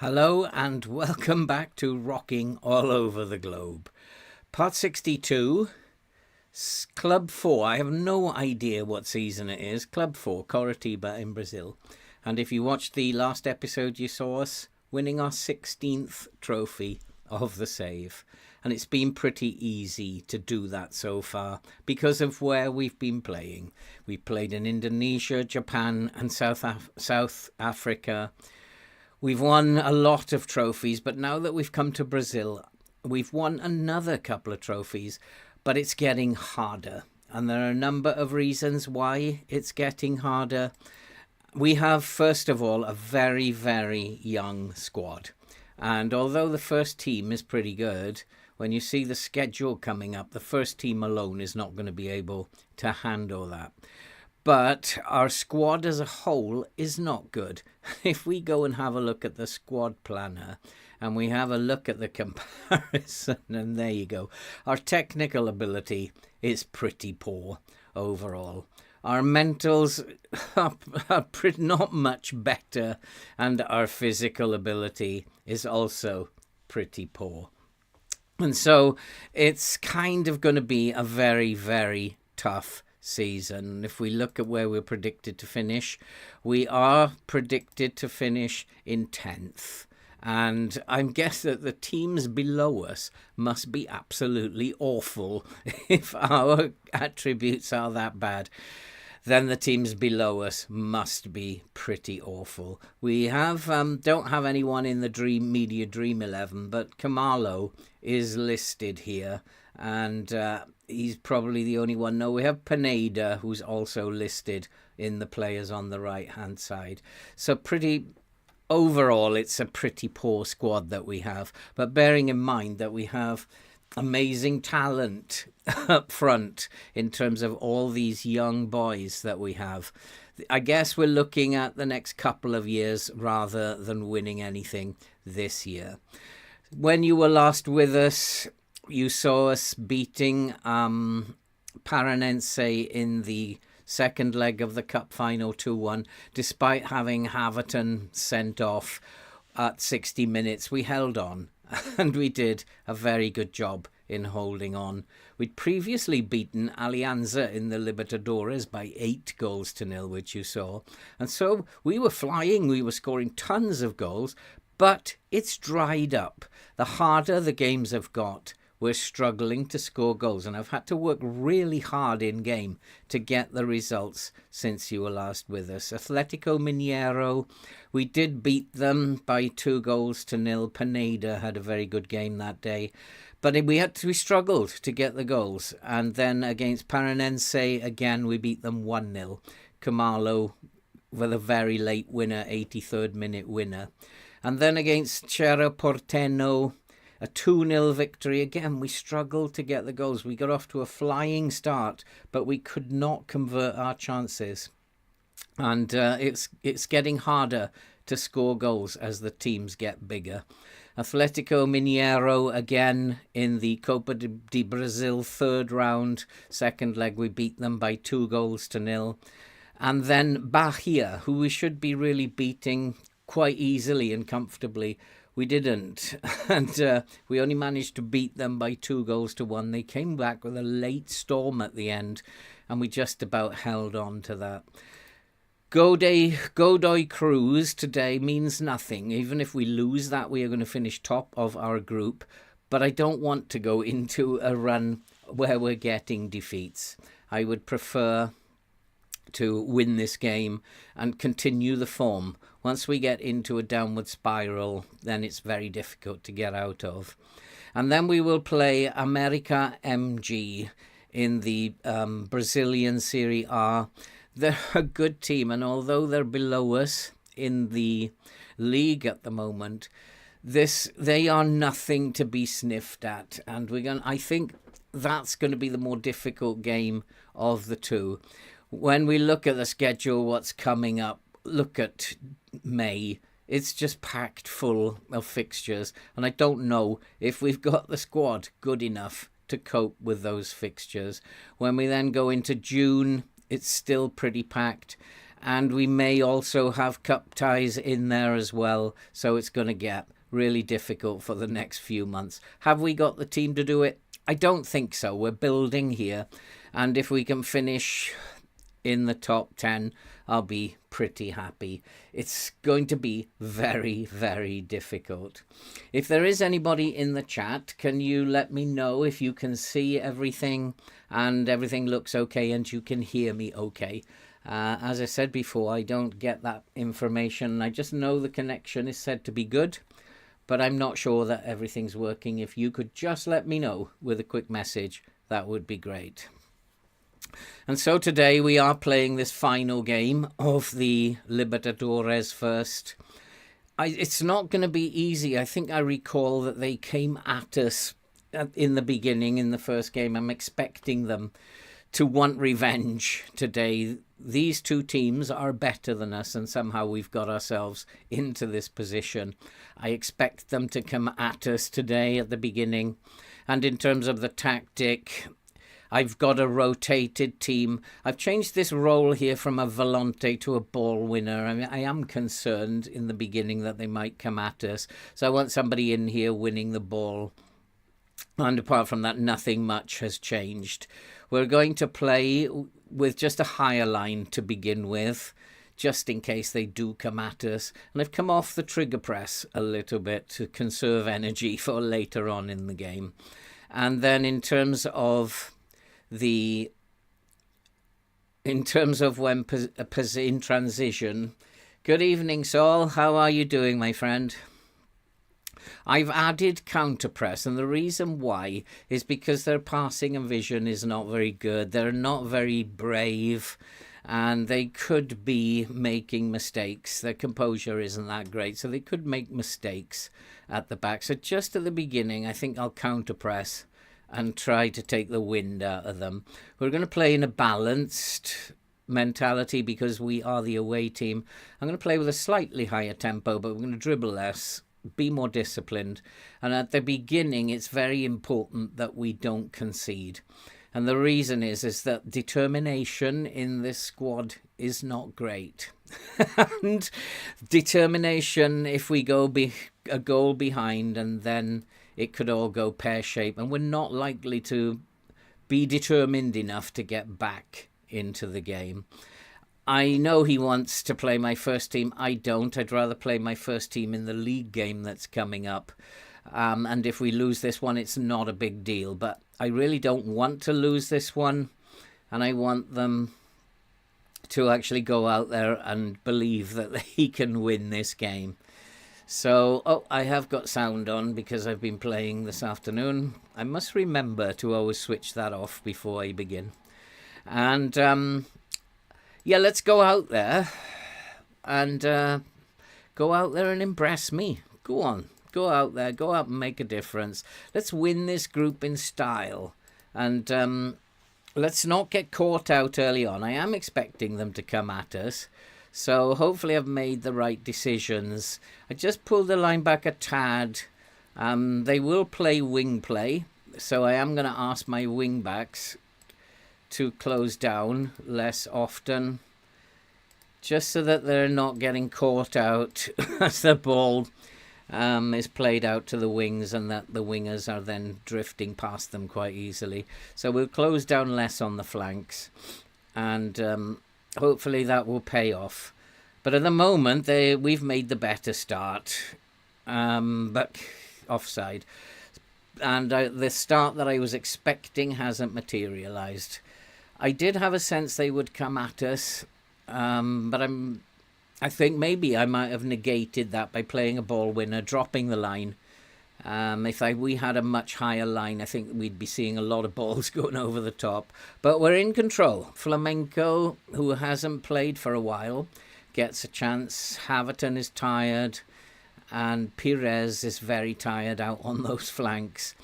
Hello and welcome back to Rocking All Over the Globe. Part 62, Club 4. I have no idea what season it is. Club 4, Coritiba in Brazil. And if you watched the last episode, you saw us winning our 16th trophy of the save. And it's been pretty easy to do that so far because of where we've been playing. We played in Indonesia, Japan and South Africa. We've won a lot of trophies, but now that we've come to Brazil, we've won another couple of trophies, but it's getting harder. And there are a number of reasons why it's getting harder. We have, first of all, a very, very young squad. And although the first team is pretty good, when you see the schedule coming up, the first team alone is not going to be able to handle that. But our squad as a whole is not good. If we go and have a look at the squad planner and we have a look at the comparison, and there you go, our technical ability is pretty poor overall. Our mentals are not much better, and our physical ability is also pretty poor. And so it's kind of going to be a very, very tough season. If we look at where we're predicted to finish, we are predicted to finish in 10th. And I guess that the teams below us must be absolutely awful. If our attributes are that bad, then the teams below us must be pretty awful. We have don't have anyone in the Media Dream 11, but Kamalo is listed here, and he's probably the only one. No, we have Pineda, who's also listed in the players on the right-hand side. So overall, it's a pretty poor squad that we have. But bearing in mind that we have amazing talent up front in terms of all these young boys that we have, I guess we're looking at the next couple of years rather than winning anything this year. When you were last with us, you saw us beating Paranense in the second leg of the cup final 2-1. Despite having Haverton sent off at 60 minutes, we held on, and we did a very good job in holding on. We'd previously beaten Alianza in the Libertadores by 8-0, which you saw. And so we were flying, we were scoring tons of goals, but it's dried up. The harder the games have got, we're struggling to score goals, and I've had to work really hard in game to get the results since you were last with us. Atletico Mineiro, we did beat them by 2-0. Pineda had a very good game that day, but we struggled to get the goals. And then against Paranense, again, we beat them 1-0. Kamalo with a very late winner, 83rd minute winner. And then against Cerro Porteño, a 2-0 victory. Again, we struggled to get the goals. We got off to a flying start, but we could not convert our chances. And it's getting harder to score goals as the teams get bigger. Atletico Mineiro, again, in the Copa de Brazil third round, second leg, we beat them by 2-0. And then Bahia, who we should be really beating quite easily and comfortably, we didn't, and we only managed to beat them by 2-1. They came back with a late storm at the end, and we just about held on to that. Godoy Cruz today means nothing. Even if we lose that, we are going to finish top of our group, but I don't want to go into a run where we're getting defeats. I would prefer to win this game and continue the form. Once we get into a downward spiral, then it's very difficult to get out of. And then we will play America MG in the Brazilian Serie A. They're a good team, and although they're below us in the league at the moment, they are nothing to be sniffed at. And I think that's going to be the more difficult game of the two. When we look at the schedule, what's coming up, look at May. It's just packed full of fixtures, and I don't know if we've got the squad good enough to cope with those fixtures. When we then go into June, it's still pretty packed, and we may also have cup ties in there as well, so it's going to get really difficult for the next few months. Have we got the team to do it? I don't think so. We're building here, and if we can finish in the top 10, I'll be pretty happy. It's going to be very, very difficult. If there is anybody in the chat, can you let me know if you can see everything and everything looks okay and you can hear me okay? As I said before, I don't get that information. I just know the connection is said to be good, but I'm not sure that everything's working. If you could just let me know with a quick message, that would be great. And so today we are playing this final game of the Libertadores first. It's not going to be easy. I think I recall that they came at us in the beginning, in the first game. I'm expecting them to want revenge today. These two teams are better than us, and somehow we've got ourselves into this position. I expect them to come at us today at the beginning. And in terms of the tactic, I've got a rotated team. I've changed this role here from a volante to a ball winner. I mean, I am concerned in the beginning that they might come at us. So I want somebody in here winning the ball. And apart from that, nothing much has changed. We're going to play with just a higher line to begin with, just in case they do come at us. And I've come off the trigger press a little bit to conserve energy for later on in the game. And then in terms of when in transition, good evening, Saul. How are you doing, my friend? I've added counter press, and the reason why is because their passing and vision is not very good. They're not very brave, and they could be making mistakes. Their composure isn't that great, so they could make mistakes at the back. So just at the beginning, I think I'll counter press and try to take the wind out of them. We're going to play in a balanced mentality because we are the away team. I'm going to play with a slightly higher tempo, but we're going to dribble less, be more disciplined. And at the beginning, it's very important that we don't concede. And the reason is that determination in this squad is not great. And determination, if we go a goal behind, and then it could all go pear-shaped, and we're not likely to be determined enough to get back into the game. I know he wants to play my first team. I don't. I'd rather play my first team in the league game that's coming up. And if we lose this one, it's not a big deal. But I really don't want to lose this one. And I want them to actually go out there and believe that he can win this game. So, I have got sound on because I've been playing this afternoon. I must remember to always switch that off before I begin. And, yeah, let's go out there and go out there and impress me. Go on, go out there, go out and make a difference. Let's win this group in style. And let's not get caught out early on. I am expecting them to come at us. So hopefully I've made the right decisions. I just pulled the line back a tad. They will play wing play. So I am going to ask my wing backs to close down less often, just so that they're not getting caught out as the ball is played out to the wings, and that the wingers are then drifting past them quite easily. So we'll close down less on the flanks, and hopefully that will pay off. But at the moment, we've made the better start, but offside. And the start that I was expecting hasn't materialised. I did have a sense they would come at us, but I think maybe I might have negated that by playing a ball winner, dropping the line. If we had a much higher line, I think we'd be seeing a lot of balls going over the top. But we're in control. Flamenco, who hasn't played for a while, gets a chance. Haverton is tired, and Pires is very tired out on those flanks.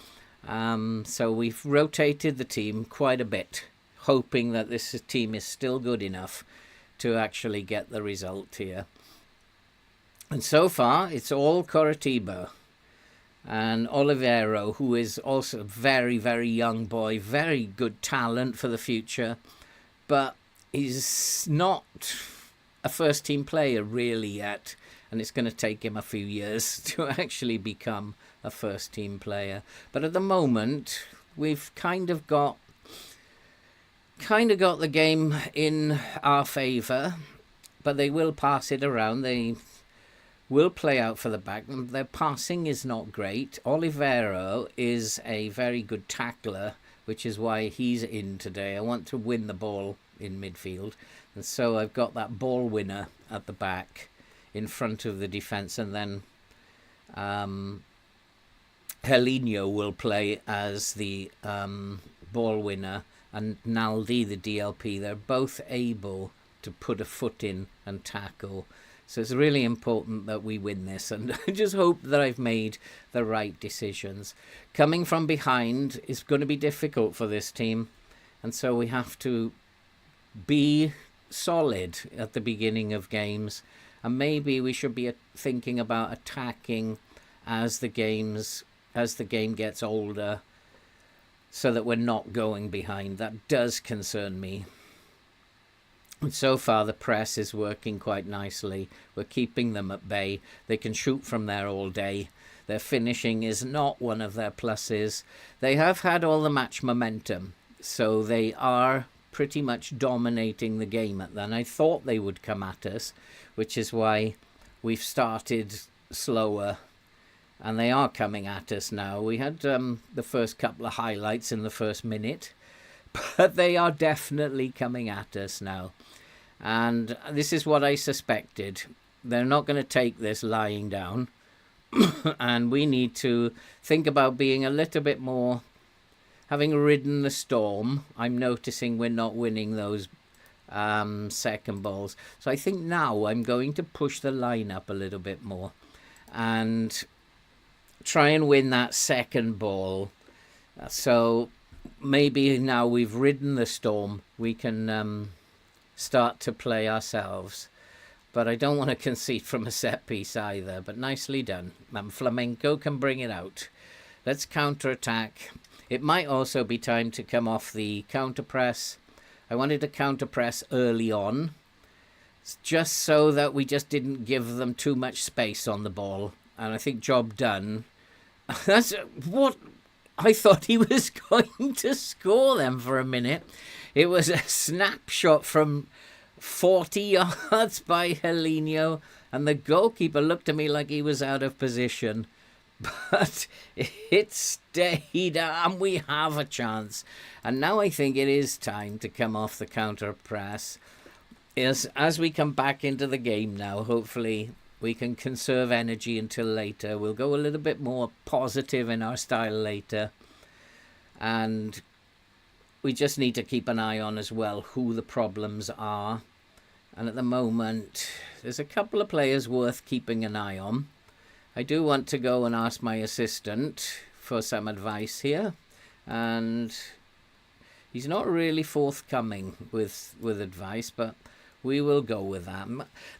So we've rotated the team quite a bit, hoping that this team is still good enough to actually get the result here. And so far, it's all Coritiba. And Oliveiro, who is also a very, very young boy, very good talent for the future, but he's not a first team player really yet, and it's going to take him a few years to actually become a first team player. But at the moment, we've kind of got the game in our favour, but they will pass it around. They will play out for the back. Their passing is not great. Oliveira is a very good tackler, which is why he's in today. I want to win the ball in midfield, and so I've got that ball winner at the back in front of the defence, and then Helinho will play as the ball winner, and Naldi the DLP. They're both able to put a foot in and tackle. So it's really important that we win this, and I just hope that I've made the right decisions. Coming from behind is going to be difficult for this team, and so we have to be solid at the beginning of games, and maybe we should be thinking about attacking as the game gets older, so that we're not going behind. That does concern me. And so far, the press is working quite nicely. We're keeping them at bay. They can shoot from there all day. Their finishing is not one of their pluses. They have had all the match momentum, so they are pretty much dominating the game at that. And I thought they would come at us, which is why we've started slower. And they are coming at us now. We had the first couple of highlights in the first minute, but they are definitely coming at us now. And this is what I suspected. They're not going to take this lying down. And we need to think about being a little bit more, having ridden the storm. I'm noticing we're not winning those second balls. So I think now I'm going to push the line up a little bit more and try and win that second ball. So maybe now we've ridden the storm, we can start to play ourselves. But I don't want to concede from a set piece either. But nicely done. Flamenco can bring it out. Let's counter-attack. It might also be time to come off the counter-press. I wanted to counter-press early on, just so that we just didn't give them too much space on the ball. And I think job done. That's what I thought he was going to score them for a minute. It was a snapshot from 40 yards by Helinho, and the goalkeeper looked at me like he was out of position. But it stayed, and we have a chance. And now I think it is time to come off the counter press. As we come back into the game now, hopefully we can conserve energy until later. We'll go a little bit more positive in our style later. And we just need to keep an eye on as well who the problems are. And at the moment, there's a couple of players worth keeping an eye on. I do want to go and ask my assistant for some advice here. And he's not really forthcoming with advice, but we will go with that.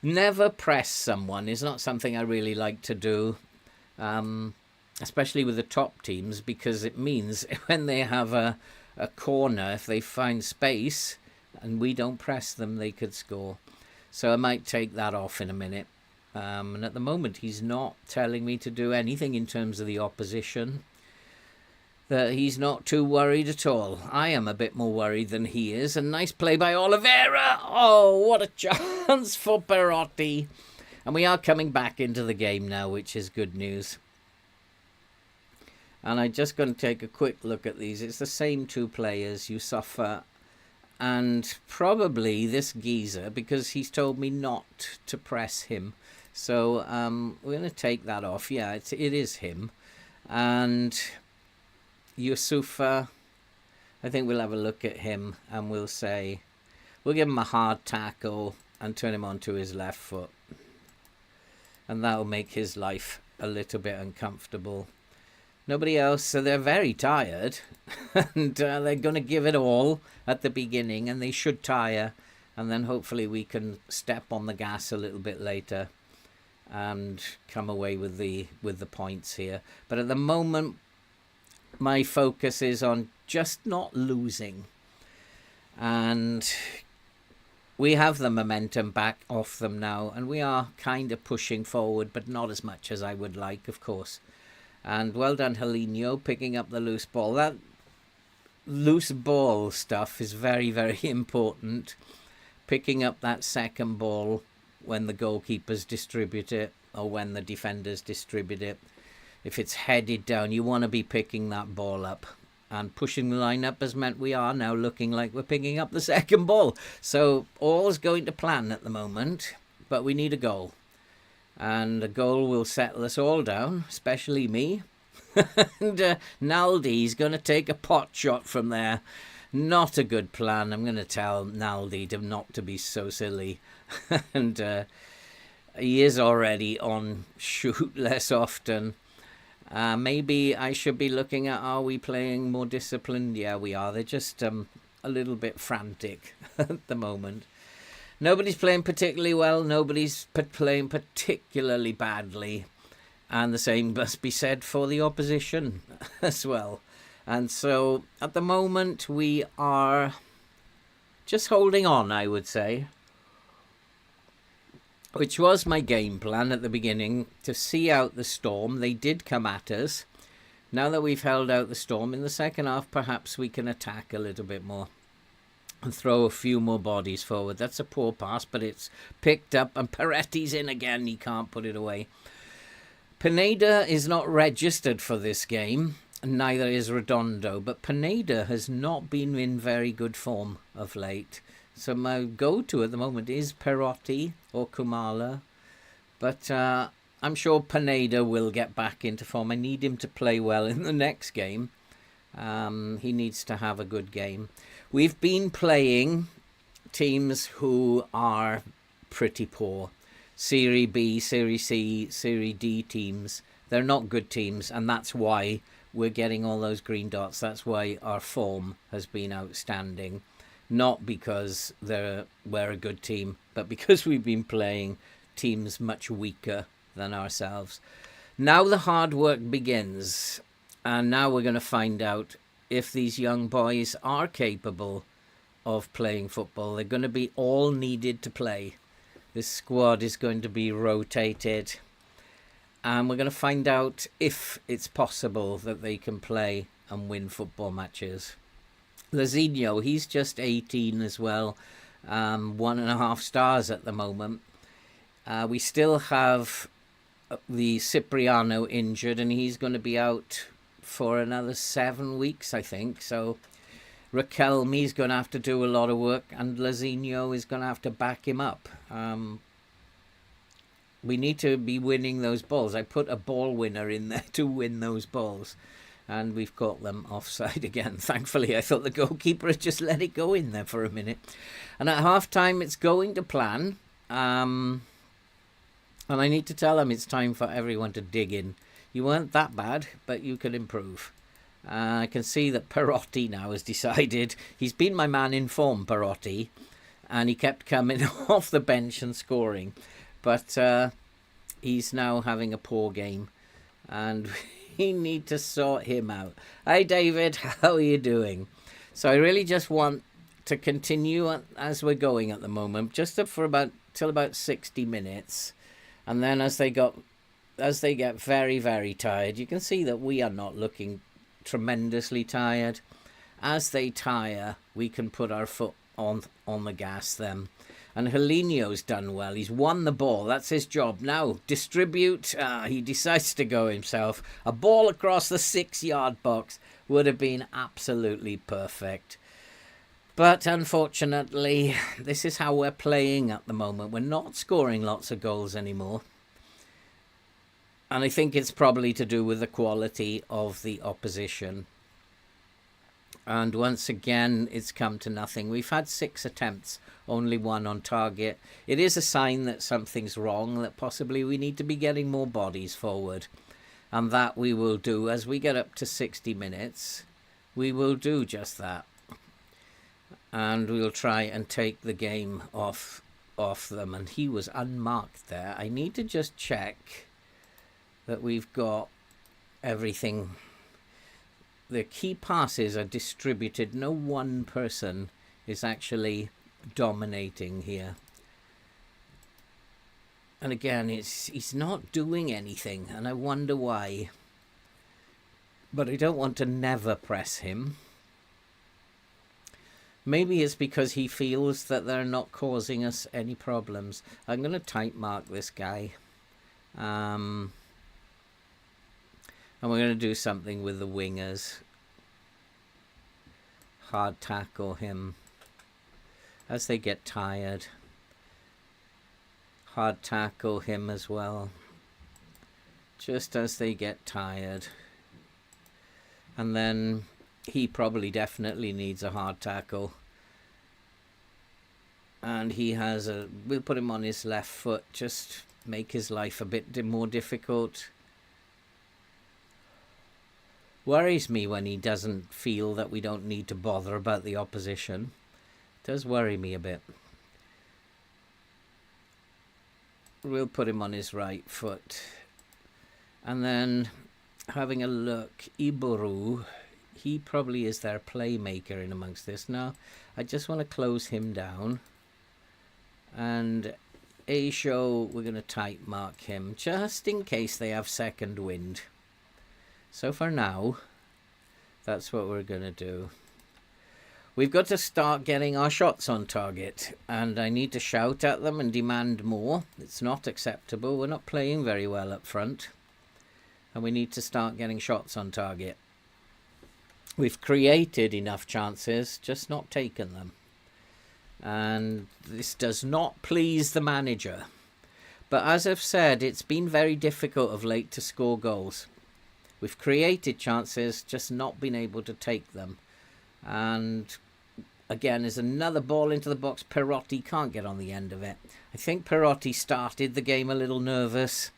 Never press someone is not something I really like to do, especially with the top teams, because it means when they have a corner, if they find space and we don't press them, they could score. So I might take that off in a minute. And at the moment, he's not telling me to do anything in terms of the opposition. That he's not too worried at all. I am a bit more worried than he is. A nice play by Oliveira. Oh, what a chance for Perotti. And we are coming back into the game now, which is good news. And I'm just going to take a quick look at these. It's the same two players, Yusufa and probably this geezer, because he's told me not to press him. So we're going to take that off. Yeah, it is him. And Yusufa, I think we'll have a look at him and we'll give him a hard tackle and turn him onto his left foot. And that'll make his life a little bit uncomfortable. Nobody else, so they're very tired. And they're going to give it all at the beginning, and they should tire. And then hopefully we can step on the gas a little bit later and come away with the points here. But at the moment, my focus is on just not losing. And we have the momentum back off them now, and we are kind of pushing forward, but not as much as I would like, of course. And well done, Helenio, picking up the loose ball. That loose ball stuff is very, very important. Picking up that second ball when the goalkeepers distribute it, or when the defenders distribute it. If it's headed down, you want to be picking that ball up. And pushing the line up has meant we are now looking like we're picking up the second ball. So all's going to plan at the moment, but we need a goal. And a goal will settle us all down, especially me. And Naldi's going to take a pot shot from there. Not a good plan. I'm going to tell Naldi not to be so silly. And he is already on shoot less often. Maybe I should be looking at, are we playing more disciplined? Yeah, we are. They're just a little bit frantic at the moment. Nobody's playing particularly well. Nobody's playing particularly badly. And the same must be said for the opposition as well. And so at the moment we are just holding on, I would say. Which was my game plan at the beginning, to see out the storm. They did come at us. Now that we've held out the storm, in the second half perhaps we can attack a little bit more and throw a few more bodies forward. That's a poor pass, but it's picked up, and Peretti's in again. He can't put it away. Pineda is not registered for this game, neither is Redondo, but Pineda has not been in very good form of late. So my go-to at the moment is Perotti or Kumala, but I'm sure Pineda will get back into form. I need him to play well in the next game. He needs to have a good game. We've been playing teams who are pretty poor. Serie B, Serie C, Serie D teams. They're not good teams, and that's why we're getting all those green dots. That's why our form has been outstanding. Not because we're a good team, but because we've been playing teams much weaker than ourselves. Now the hard work begins, and now we're going to find out if these young boys are capable of playing football. They're going to be all needed to play. This squad is going to be rotated, and we're going to find out if it's possible that they can play and win football matches. Lazinho, he's just 18 as well, 1.5 stars at the moment. We still have the Cipriano injured, and he's going to be out for another 7 weeks, I think. So Raquelme's going to have to do a lot of work, and Lazinho is going to have to back him up. We need to be winning those balls. I put a ball winner in there to win those balls, and we've got them offside again. Thankfully, I thought the goalkeeper had just let it go in there for a minute. And at half-time, it's going to plan. And I need to tell them it's time for everyone to dig in. You weren't that bad, but you could improve. I can see that Perotti now has decided. He's been my man in form, Perotti, and he kept coming off the bench and scoring. But he's now having a poor game, and we need to sort him out. Hi, David. How are you doing? So I really just want to continue as we're going at the moment, just up for till about 60 minutes. And then as they get very, very tired, you can see that we are not looking tremendously tired. As they tire, we can put our foot on the gas then. And Helenio's done well. He's won the ball. That's his job. Now, distribute. He decides to go himself. A ball across the 6-yard box would have been absolutely perfect. But unfortunately, this is how we're playing at the moment. We're not scoring lots of goals anymore. And I think it's probably to do with the quality of the opposition. And once again, it's come to nothing. We've had 6 attempts, only 1 on target. It is a sign that something's wrong, that possibly we need to be getting more bodies forward. And that we will do. As we get up to 60 minutes, we will do just that. And we'll try and take the game off them. And he was unmarked there. I need to just check that we've got everything. The key passes are distributed. No one person is actually dominating here. And again, he's not doing anything, and I wonder why. But I don't want to never press him. Maybe it's because he feels that they're not causing us any problems. I'm going to type mark this guy. And we're going to do something with the wingers. Hard tackle him as they get tired. Hard tackle him as well, just as they get tired. And then he probably definitely needs a hard tackle. And he has we'll put him on his left foot, just make his life a bit more difficult. Worries me when he doesn't feel that we don't need to bother about the opposition. Does worry me a bit. We'll put him on his right foot. And then having a look, Iburu, he probably is their playmaker in amongst this. Now, I just want to close him down. And Aisho, we're going to type mark him, just in case they have second wind. So for now, that's what we're going to do. We've got to start getting our shots on target, and I need to shout at them and demand more. It's not acceptable. We're not playing very well up front, and we need to start getting shots on target. We've created enough chances, just not taken them. And this does not please the manager. But as I've said, it's been very difficult of late to score goals. We've created chances, just not been able to take them. And again, there's another ball into the box. Perotti can't get on the end of it. I think Perotti started the game a little nervous,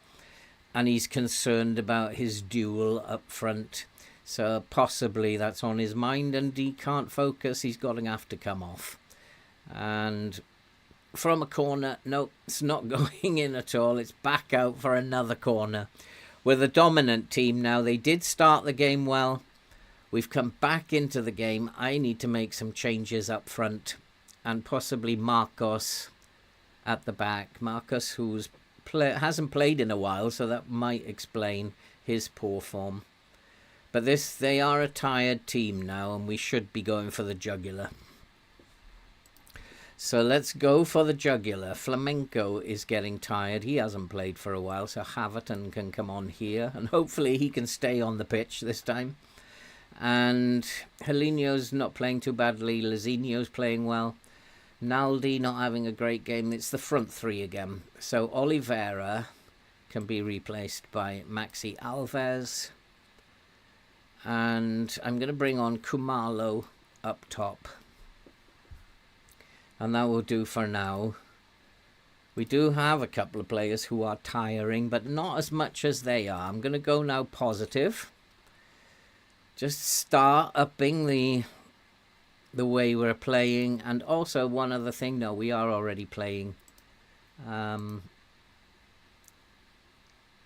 and he's concerned about his duel up front. So possibly that's on his mind, and he can't focus. He's going to have to come off. And from a corner, no, it's not going in at all. It's back out for another corner. We're the dominant team now. They did start the game well. We've come back into the game. I need to make some changes up front, and possibly Marcos at the back. Marcos, who's hasn't played in a while, so that might explain his poor form. But they are a tired team now, and we should be going for the jugular. So let's go for the jugular. Flamenco is getting tired. He hasn't played for a while, so Haverton can come on here, and hopefully he can stay on the pitch this time. And Helinho's not playing too badly. Lazinho's playing well. Naldi not having a great game. It's the front three again. So Oliveira can be replaced by Maxi Alves. And I'm going to bring on Kumalo up top. And that will do for now. We do have a couple of players who are tiring, but not as much as they are. I'm going to go now positive. Just start upping the way we're playing. And also one other thing, no, we are already playing. We're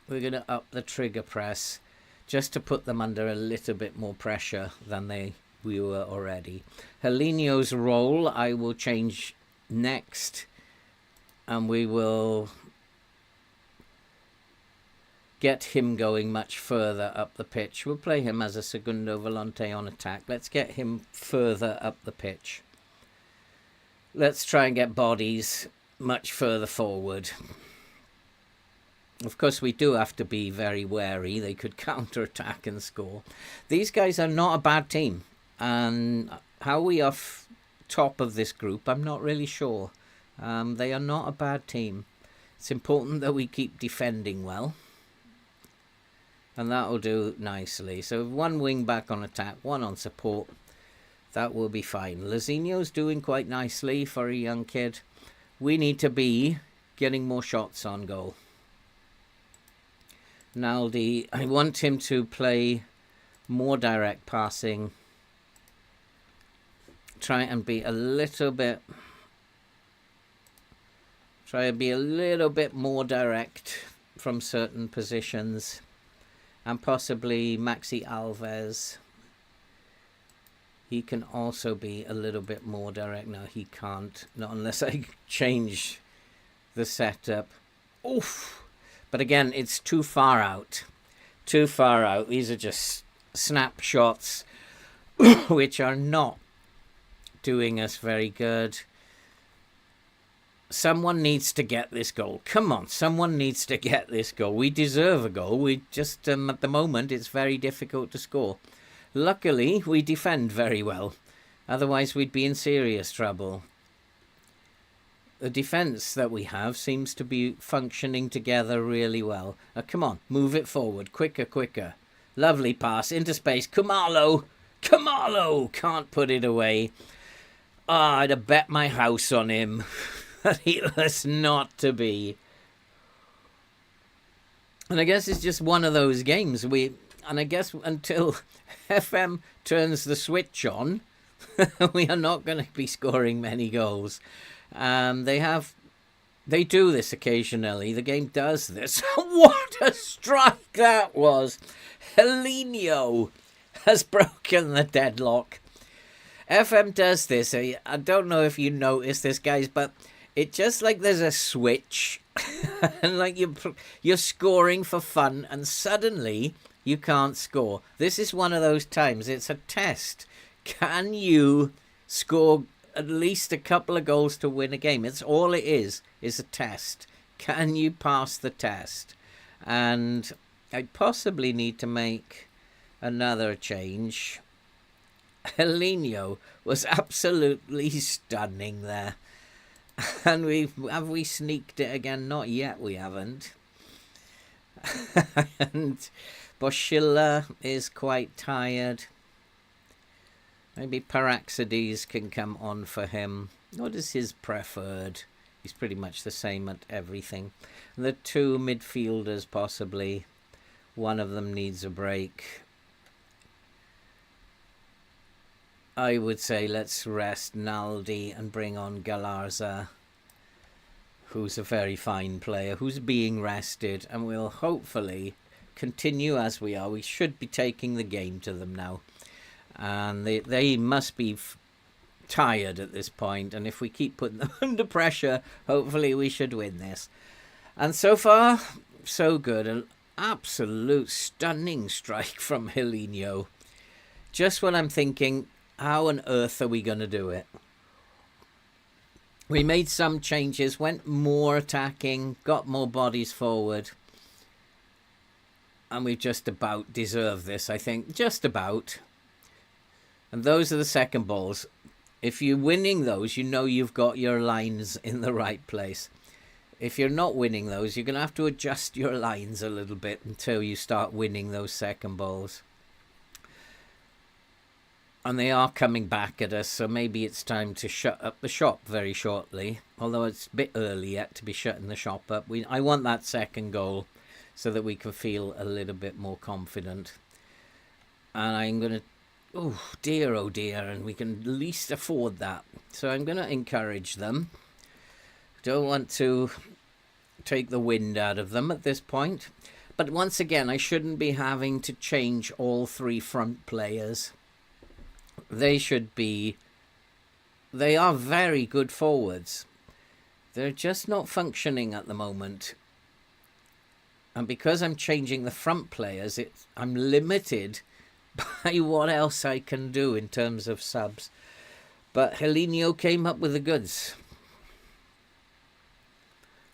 going to up the trigger press just to put them under a little bit more pressure than we were already. Helinho's role I will change next, and we will get him going much further up the pitch. We'll play him as a segundo volante on attack. Let's get him further up the pitch. Let's try and get bodies much further forward. Of course, we do have to be very wary. They could counter-attack and score. These guys are not a bad team. And how we are top of this group, I'm not really sure. They are not a bad team. It's important that we keep defending well. And that will do nicely. So one wing back on attack, one on support. That will be fine. Lazinho's doing quite nicely for a young kid. We need to be getting more shots on goal. Naldi, I want him to play more direct passing. Try and be a little bit more direct from certain positions. And possibly Maxi Alves. He can also be a little bit more direct. No, he can't. Not unless I change the setup. Oof. But again, it's too far out. Too far out. These are just snapshots which are not doing us very good. Someone needs to get this goal. Come on, someone needs to get this goal. We deserve a goal. We just, at the moment, it's very difficult to score. Luckily, we defend very well. Otherwise, we'd be in serious trouble. The defence that we have seems to be functioning together really well. Come on, move it forward. Quicker, quicker. Lovely pass into space. Kumalo! Kumalo! Can't put it away. I'd have bet my house on him. He was not to be. And I guess it's just one of those games. And I guess until FM turns the switch on, we are not going to be scoring many goals. They do this occasionally. The game does this. What a strike that was! Helinho has broken the deadlock. FM does this. I don't know if you noticed this, guys, but it just like there's a switch and like you're scoring for fun and suddenly you can't score. This is one of those times. It's a test. Can you score at least a couple of goals to win a game? It's all it is a test. Can you pass the test? And I possibly need to make another change. Helinho was absolutely stunning there. And have we sneaked it again? Not yet, we haven't. And Boschilla is quite tired. Maybe Paraxides can come on for him. What is his preferred? He's pretty much the same at everything. The two midfielders, possibly. One of them needs a break. I would say let's rest Naldi and bring on Galarza, who's a very fine player, who's being rested, and we'll hopefully continue as we are. We should be taking the game to them now. And they must be tired at this point, and if we keep putting them under pressure, hopefully we should win this. And so far, so good. An absolute stunning strike from Helinho. Just when I'm thinking, how on earth are we going to do it? We made some changes, went more attacking, got more bodies forward. And we've just about deserved this, I think. Just about. And those are the second balls. If you're winning those, you know you've got your lines in the right place. If you're not winning those, you're going to have to adjust your lines a little bit until you start winning those second balls. And they are coming back at us, so maybe it's time to shut up the shop very shortly. Although it's a bit early yet to be shutting the shop up. I want that second goal so that we can feel a little bit more confident. And I'm going to... oh dear, and we can at least afford that. So I'm going to encourage them. Don't want to take the wind out of them at this point. But once again, I shouldn't be having to change all three front players. They are very good forwards. They're just not functioning at the moment. And because I'm changing the front players, I'm limited by what else I can do in terms of subs. But Helinho came up with the goods.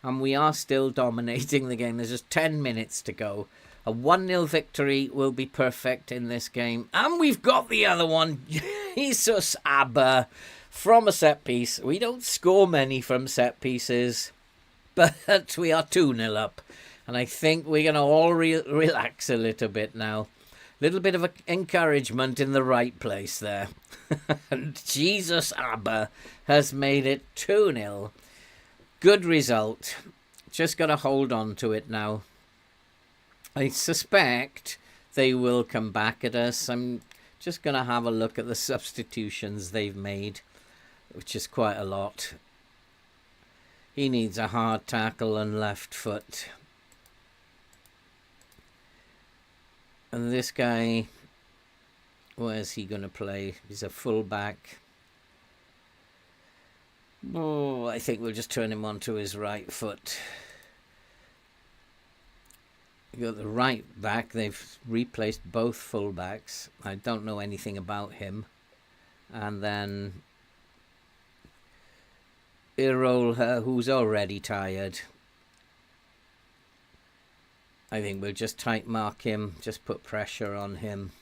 And we are still dominating the game. There's just 10 minutes to go. A 1-0 victory will be perfect in this game. And we've got the other one. Jesus Abba from a set piece. We don't score many from set pieces. But we are 2-0 up. And I think we're going to all relax a little bit now. Little bit of encouragement in the right place there. And Jesus Abba has made it 2-0. Good result. Just got to hold on to it now. I suspect they will come back at us. I'm just going to have a look at the substitutions they've made, which is quite a lot. He needs a hard tackle and left foot. And this guy Where's he going to play? He's a full-back. Oh, I think we'll just turn him onto his right foot. You got the right back. They've replaced both full-backs. I don't know anything about him. And then Irolha, who's already tired. I think we'll just tight mark him, just put pressure on him.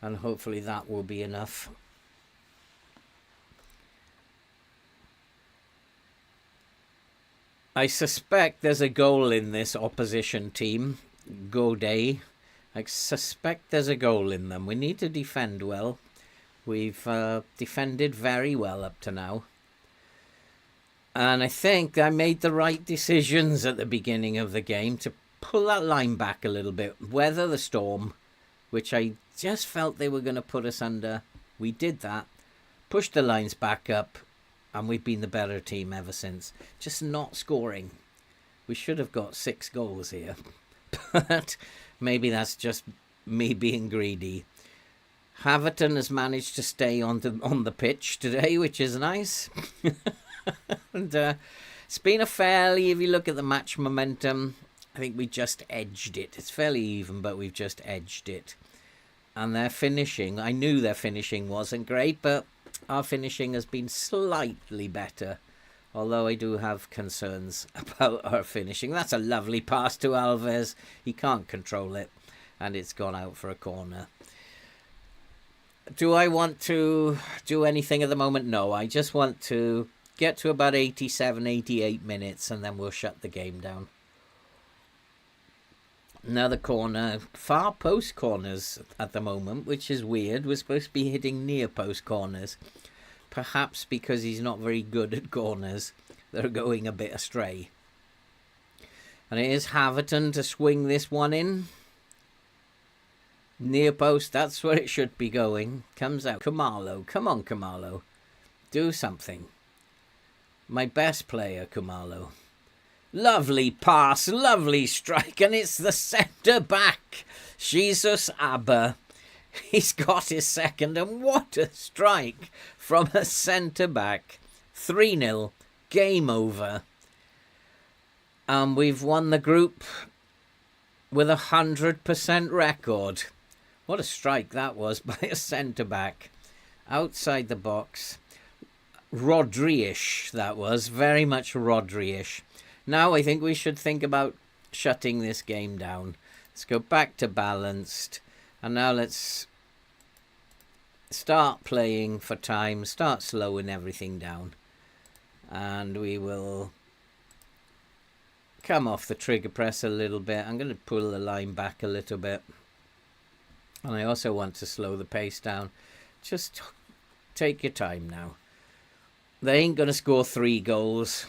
And hopefully that will be enough. I suspect there's a goal in this opposition team, Goday. I suspect there's a goal in them. We need to defend well. We've defended very well up to now. And I think I made the right decisions at the beginning of the game to pull that line back a little bit, weather the storm, which I just felt they were going to put us under. We did that, pushed the lines back up, and we've been the better team ever since. Just not scoring. We should have got 6 goals here, but maybe that's just me being greedy. Haverton has managed to stay on the pitch today, which is nice. And it's been a fairly, if you look at the match momentum, I think we just edged it. It's fairly even, but we've just edged it. And their finishing, I knew their finishing wasn't great, but our finishing has been slightly better. Although I do have concerns about our finishing. That's a lovely pass to Alves. He can't control it. And it's gone out for a corner. Do I want to do anything at the moment? No, I just want to get to about 87, 88 minutes and then we'll shut the game down. Another corner. Far post corners at the moment, which is weird. We're supposed to be hitting near post corners. Perhaps because he's not very good at corners. They're going a bit astray. And it is Haverton to swing this one in. Near post, that's where it should be going. Comes out. Kumalo. Come on, Kumalo. Do something. My best player, Kumalo. Lovely pass, lovely strike, and it's the centre-back, Jesus Abba. He's got his second, and what a strike from a centre-back. 3-0, game over. And we've won the group with a 100% record. What a strike that was by a centre-back. Outside the box. Rodri-ish, that was. Very much Rodri-ish. Now I think we should think about shutting this game down. Let's go back to balanced. And now let's start playing for time. Start slowing everything down. And we will come off the trigger press a little bit. I'm going to pull the line back a little bit. And I also want to slow the pace down. Just take your time now. They ain't going to score 3 goals.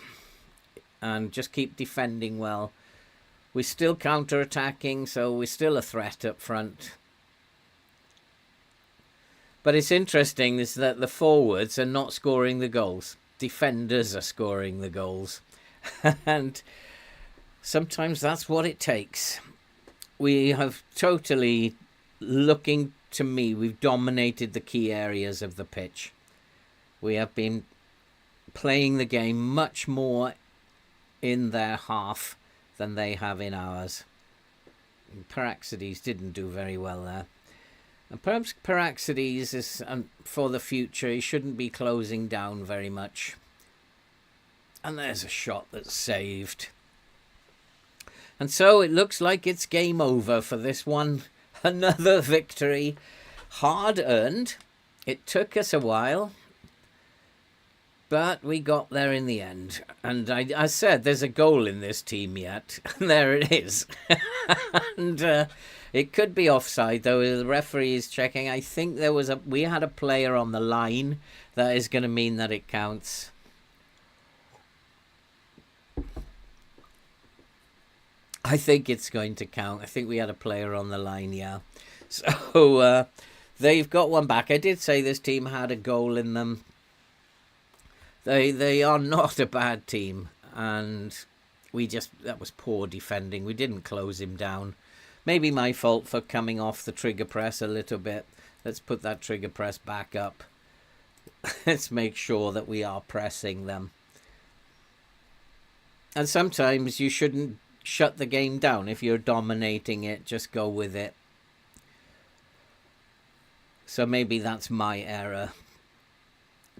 And just keep defending well. We're still counter-attacking, so we're still a threat up front. But it's interesting is that the forwards are not scoring the goals. Defenders are scoring the goals. And sometimes that's what it takes. We have totally, looking to me, we've dominated the key areas of the pitch. We have been playing the game much more in their half than they have in ours. Paraxides didn't do very well there. And perhaps Paraxides is, for the future, he shouldn't be closing down very much. And there's a shot that's saved. And so it looks like it's game over for this one. Another victory. Hard earned. It took us a while. But we got there in the end. And I said there's a goal in this team yet. And there it is. And it could be offside, though. The referee is checking. I think we had a player on the line. That is going to mean that it counts. I think it's going to count. I think we had a player on the line, yeah. So they've got one back. I did say this team had a goal in them. They are not a bad team, and that was poor defending. We didn't close him down, Maybe my fault for coming off the trigger press a little bit. Let's put that trigger press back up. Let's make sure that we are pressing them. And sometimes you shouldn't shut the game down. If you're dominating it, just go with it. So maybe that's my error.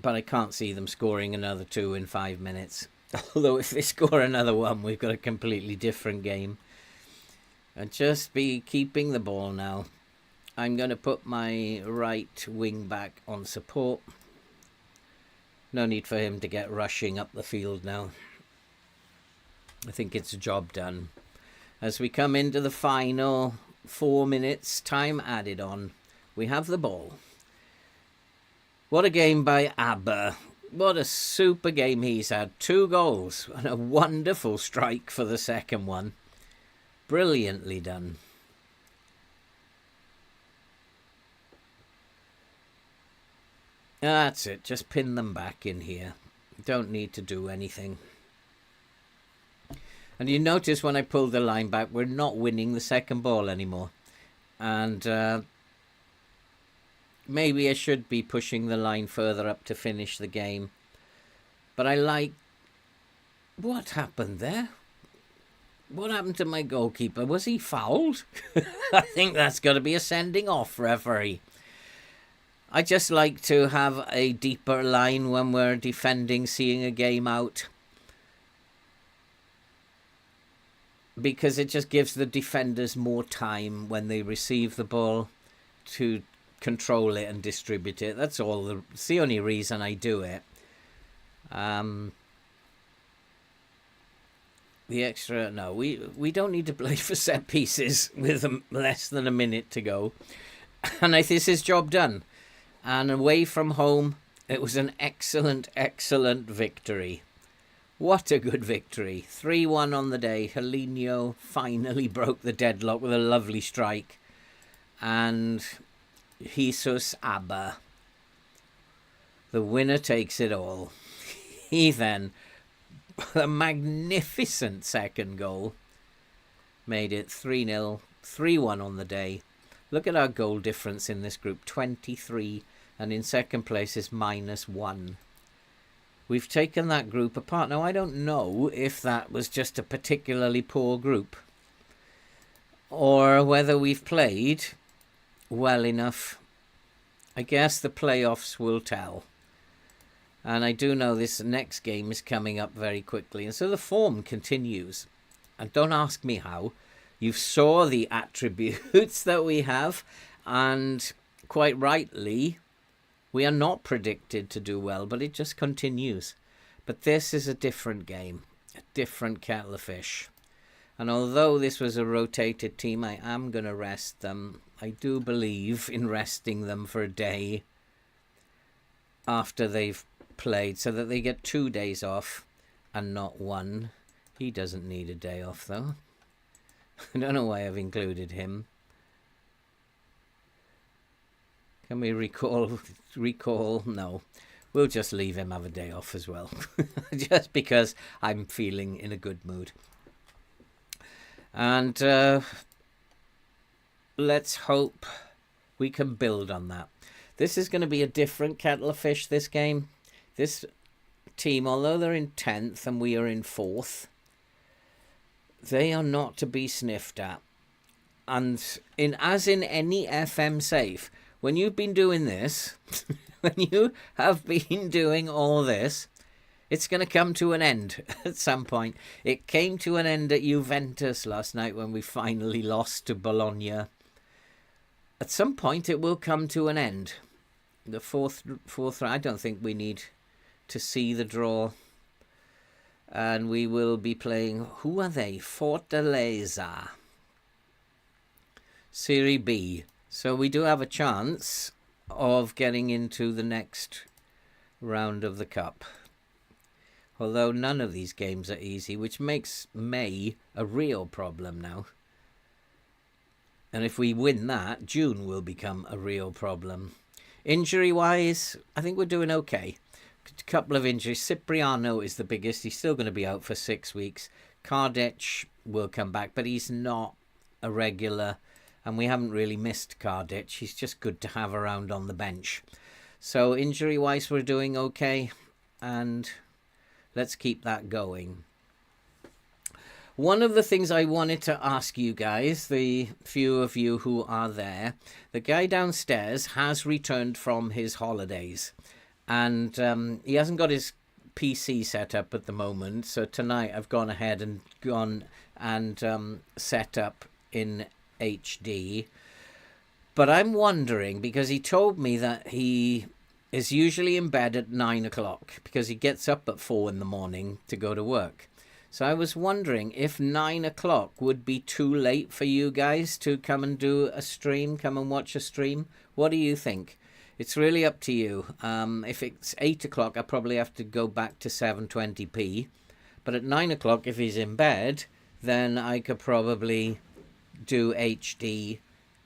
But I can't see them scoring another 2 in 5 minutes. Although if they score another one, we've got a completely different game. And just be keeping the ball now. I'm going to put my right wing back on support. No need for him to get rushing up the field now. I think it's a job done. As we come into the final 4 minutes, time added on, we have the ball. What a game by Aber. What a super game he's had. 2 goals and a wonderful strike for the second one. Brilliantly done. That's it. Just pin them back in here. Don't need to do anything. And you notice when I pulled the line back, we're not winning the second ball anymore. And maybe I should be pushing the line further up to finish the game. But I like... What happened there? What happened to my goalkeeper? Was he fouled? I think that's got to be a sending off, referee. I just like to have a deeper line when we're defending, seeing a game out. Because it just gives the defenders more time when they receive the ball to control it and distribute it. That's all. It's the only reason I do it. The extra... No, we don't need to play for set pieces with less than a minute to go. And this is job done. And away from home, it was an excellent, excellent victory. What a good victory. 3-1 on the day. Helinho finally broke the deadlock with a lovely strike. And Jesus Aber, the winner, takes it all. He then, a magnificent second goal, made it 3-0, 3-1 on the day. Look at our goal difference in this group, 23, and in second place is -1. We've taken that group apart. Now, I don't know if that was just a particularly poor group or whether we've played well enough. I guess the playoffs will tell. And I do know this next game is coming up very quickly. And so the form continues. And don't ask me how. You saw the attributes that we have. And quite rightly, we are not predicted to do well, but it just continues. But this is a different game, a different kettle of fish. And although this was a rotated team, I am going to rest them. I do believe in resting them for a day after they've played, so that they get 2 days off and not 1. He doesn't need a day off, though. I don't know why I've included him. Can we recall? No. We'll just leave him have a day off as well. Just because I'm feeling in a good mood. And let's hope we can build on that. This is going to be a different kettle of fish, this game. This team, although they're in 10th and we are in 4th, they are not to be sniffed at. And as in any FM safe, when you've been doing this, when you have been doing all this, it's going to come to an end at some point. It came to an end at Juventus last night when we finally lost to Bologna. At some point, it will come to an end. The fourth, I don't think we need to see the draw. And we will be playing, who are they? Fortaleza. Serie B. So we do have a chance of getting into the next round of the cup. Although none of these games are easy, which makes May a real problem now. And if we win that, June will become a real problem. Injury-wise, I think we're doing okay. A couple of injuries. Cipriano is the biggest. He's still going to be out for 6 weeks. Kardec will come back, but he's not a regular, and we haven't really missed Carditch. He's just good to have around on the bench. So injury-wise, we're doing okay, and let's keep that going. One of the things I wanted to ask you guys, the few of you who are there, the guy downstairs has returned from his holidays, and he hasn't got his PC set up at the moment. So tonight I've gone ahead and set up in HD. But I'm wondering, because he told me that he is usually in bed at 9 o'clock because he gets up at 4 in the morning to go to work. So I was wondering if 9 o'clock would be too late for you guys to come and do a stream, come and watch a stream. What do you think? It's really up to you. If it's 8 o'clock, I probably have to go back to 720p. But at 9 o'clock, if he's in bed, then I could probably do HD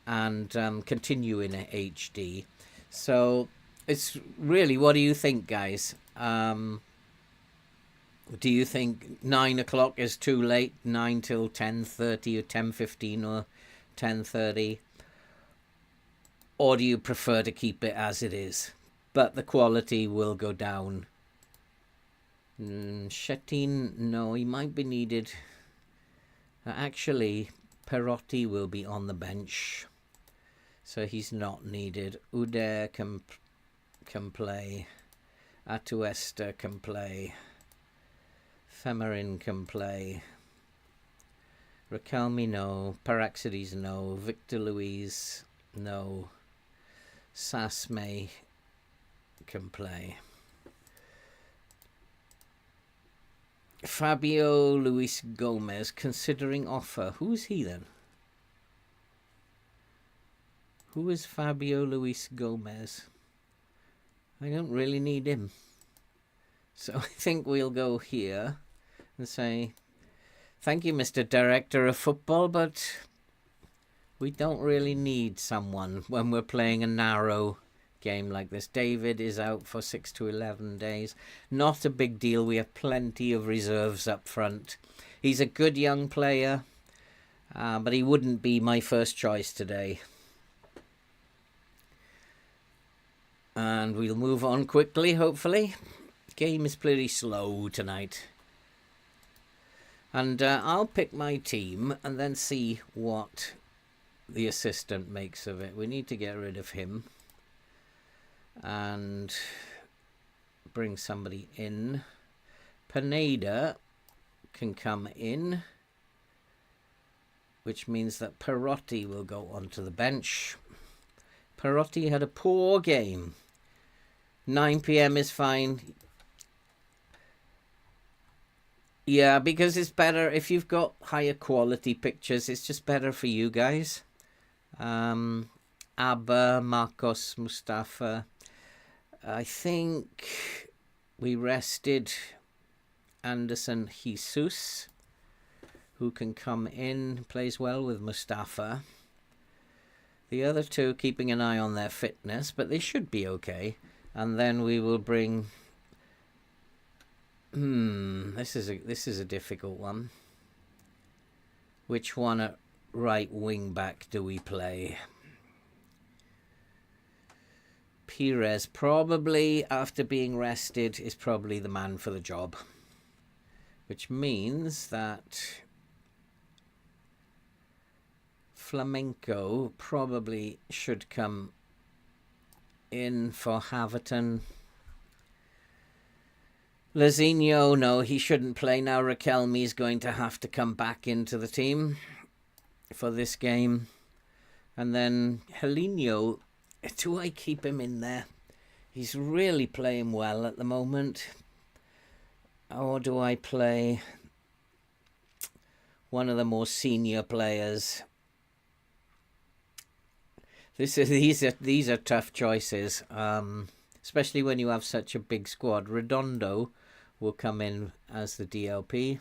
and continue in HD. So it's really, what do you think, guys? Do you think 9 o'clock is too late? 9 till 10:30 or 10:15 or 10:30? Or do you prefer to keep it as it is? But the quality will go down. Shettin, no, he might be needed. Actually, Perotti will be on the bench, so he's not needed. Uder can play. Atuesta can play. Femerin can play. Raquelmi, no. Paraxides, no. Victor Luis, no. Sasme can play. Fabio Luis Gomez considering offer. Who's he then? Who is Fabio Luis Gomez? I don't really need him. So I think we'll go here and say, thank you, Mr. Director of Football, but we don't really need someone when we're playing a narrow game like this. David is out for 6 to 11 days. Not a big deal. We have plenty of reserves up front. He's a good young player, but he wouldn't be my first choice today. And we'll move on quickly, hopefully. Game is pretty slow tonight. And I'll pick my team and then see what the assistant makes of it. We need to get rid of him and bring somebody in. Pineda can come in, which means that Perotti will go onto the bench. Perotti had a poor game. 9 p.m. is fine. Yeah, because it's better if you've got higher quality pictures. It's just better for you guys. Abba, Marcos, Mustafa. I think we rested Anderson Jesus, who can come in, plays well with Mustafa. The other two keeping an eye on their fitness, but they should be okay. And then we will bring... This is a difficult one. Which one at right wing back do we play? Pires, probably after being rested, is probably the man for the job. Which means that Flamenco probably should come in for Haverton. Lazinho, no, he shouldn't play now. Raquelmi is going to have to come back into the team for this game. And then Helinho, do I keep him in there? He's really playing well at the moment. Or do I play one of the more senior players? These are tough choices, especially when you have such a big squad. Redondo will come in as the DLP,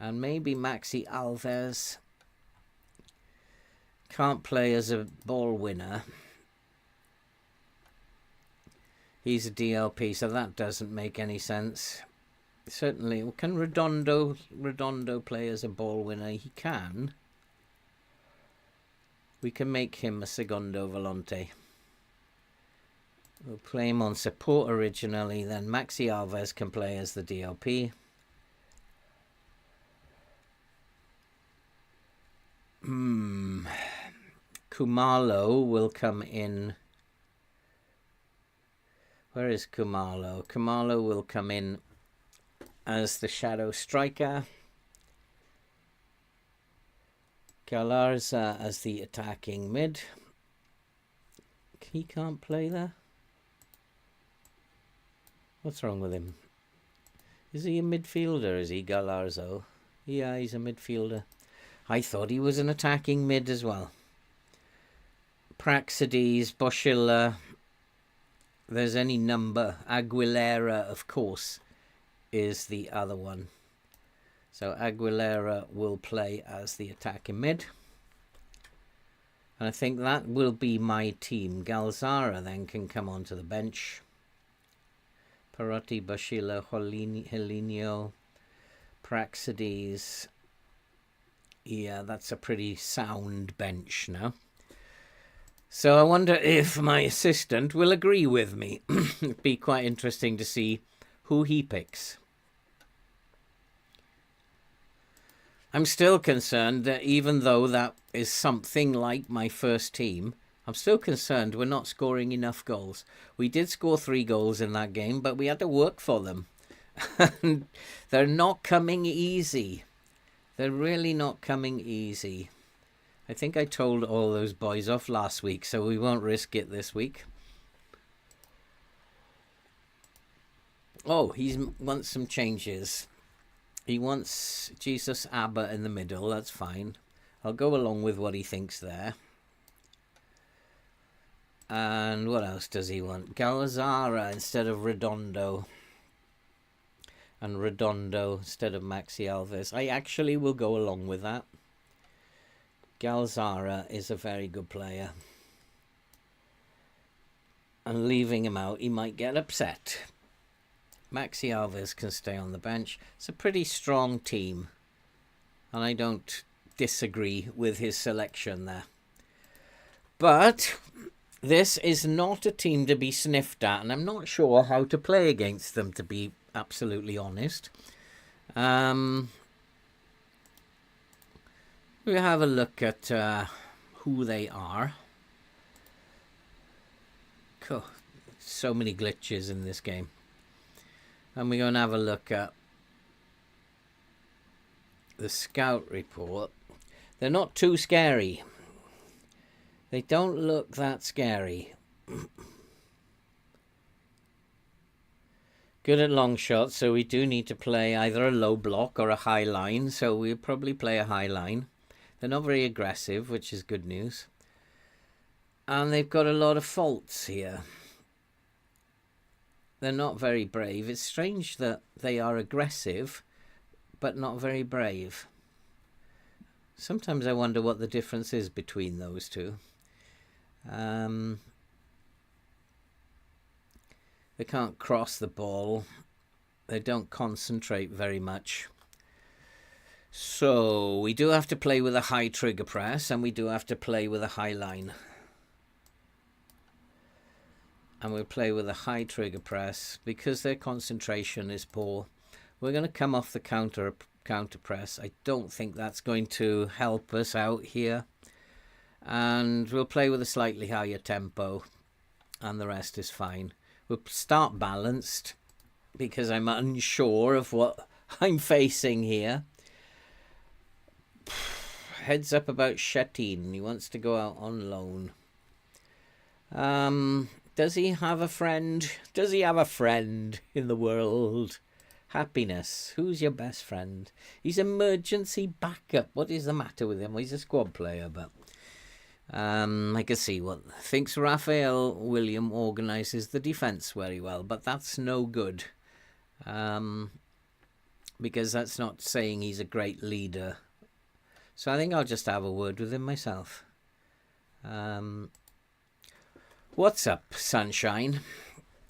and maybe Maxi Alves can't play as a ball winner. He's a DLP, so that doesn't make any sense. Certainly, can Redondo play as a ball winner? He can. We can make him a Segundo Volante. We'll play him on support originally, then Maxi Alves can play as the DLP. Kumalo will come in. Where is Kumalo? Kumalo will come in as the shadow striker. Galarza as the attacking mid. He can't play there. What's wrong with him? Is he a midfielder? Is he Galarzo? Yeah, he's a midfielder. I thought he was an attacking mid as well. Praxedes, Boschilla. There's any number. Aguilera, of course, is the other one. So Aguilera will play as the attacking mid. And I think that will be my team. Galzara then can come onto the bench. Perotti, Boschilla, Helinio, Praxedes. Yeah, that's a pretty sound bench now. So I wonder if my assistant will agree with me. It'd be quite interesting to see who he picks. I'm still concerned that even though that is something like my first team, I'm still concerned we're not scoring enough goals. We did score 3 goals in that game, but we had to work for them. And they're not coming easy. They're really not coming easy. I think I told all those boys off last week, so we won't risk it this week. Oh, he wants some changes. He wants Jesus Abba in the middle. That's fine. I'll go along with what he thinks there. And what else does he want? Galazara instead of Redondo. And Redondo instead of Maxi Alves. I actually will go along with that. Galzara is a very good player. And leaving him out, he might get upset. Maxi Alves can stay on the bench. It's a pretty strong team. And I don't disagree with his selection there. But this is not a team to be sniffed at. And I'm not sure how to play against them, to be absolutely honest. We'll have a look at who they are. Cool. So many glitches in this game. And we're going to have a look at the scout report. They're not too scary. They don't look that scary. Good at long shots, so we do need to play either a low block or a high line. So we'll probably play a high line. They're not very aggressive, which is good news. And they've got a lot of faults here. They're not very brave. It's strange that they are aggressive, but not very brave. Sometimes I wonder what the difference is between those two. They can't cross the ball. They don't concentrate very much. So we do have to play with a high trigger press, and we do have to play with a high line. And we'll play with a high trigger press because their concentration is poor. We're going to come off the counter press. I don't think that's going to help us out here. And we'll play with a slightly higher tempo, and the rest is fine. We'll start balanced because I'm unsure of what I'm facing here. Heads up about Shettin. He wants to go out on loan. Does he have a friend? Does he have a friend in the world? Happiness. Who's your best friend? He's emergency backup. What is the matter with him? Well, he's a squad player, but I can see what thinks Raphael William organises the defence very well, but that's no good. Because that's not saying he's a great leader. So I think I'll just have a word with him myself. What's up, sunshine?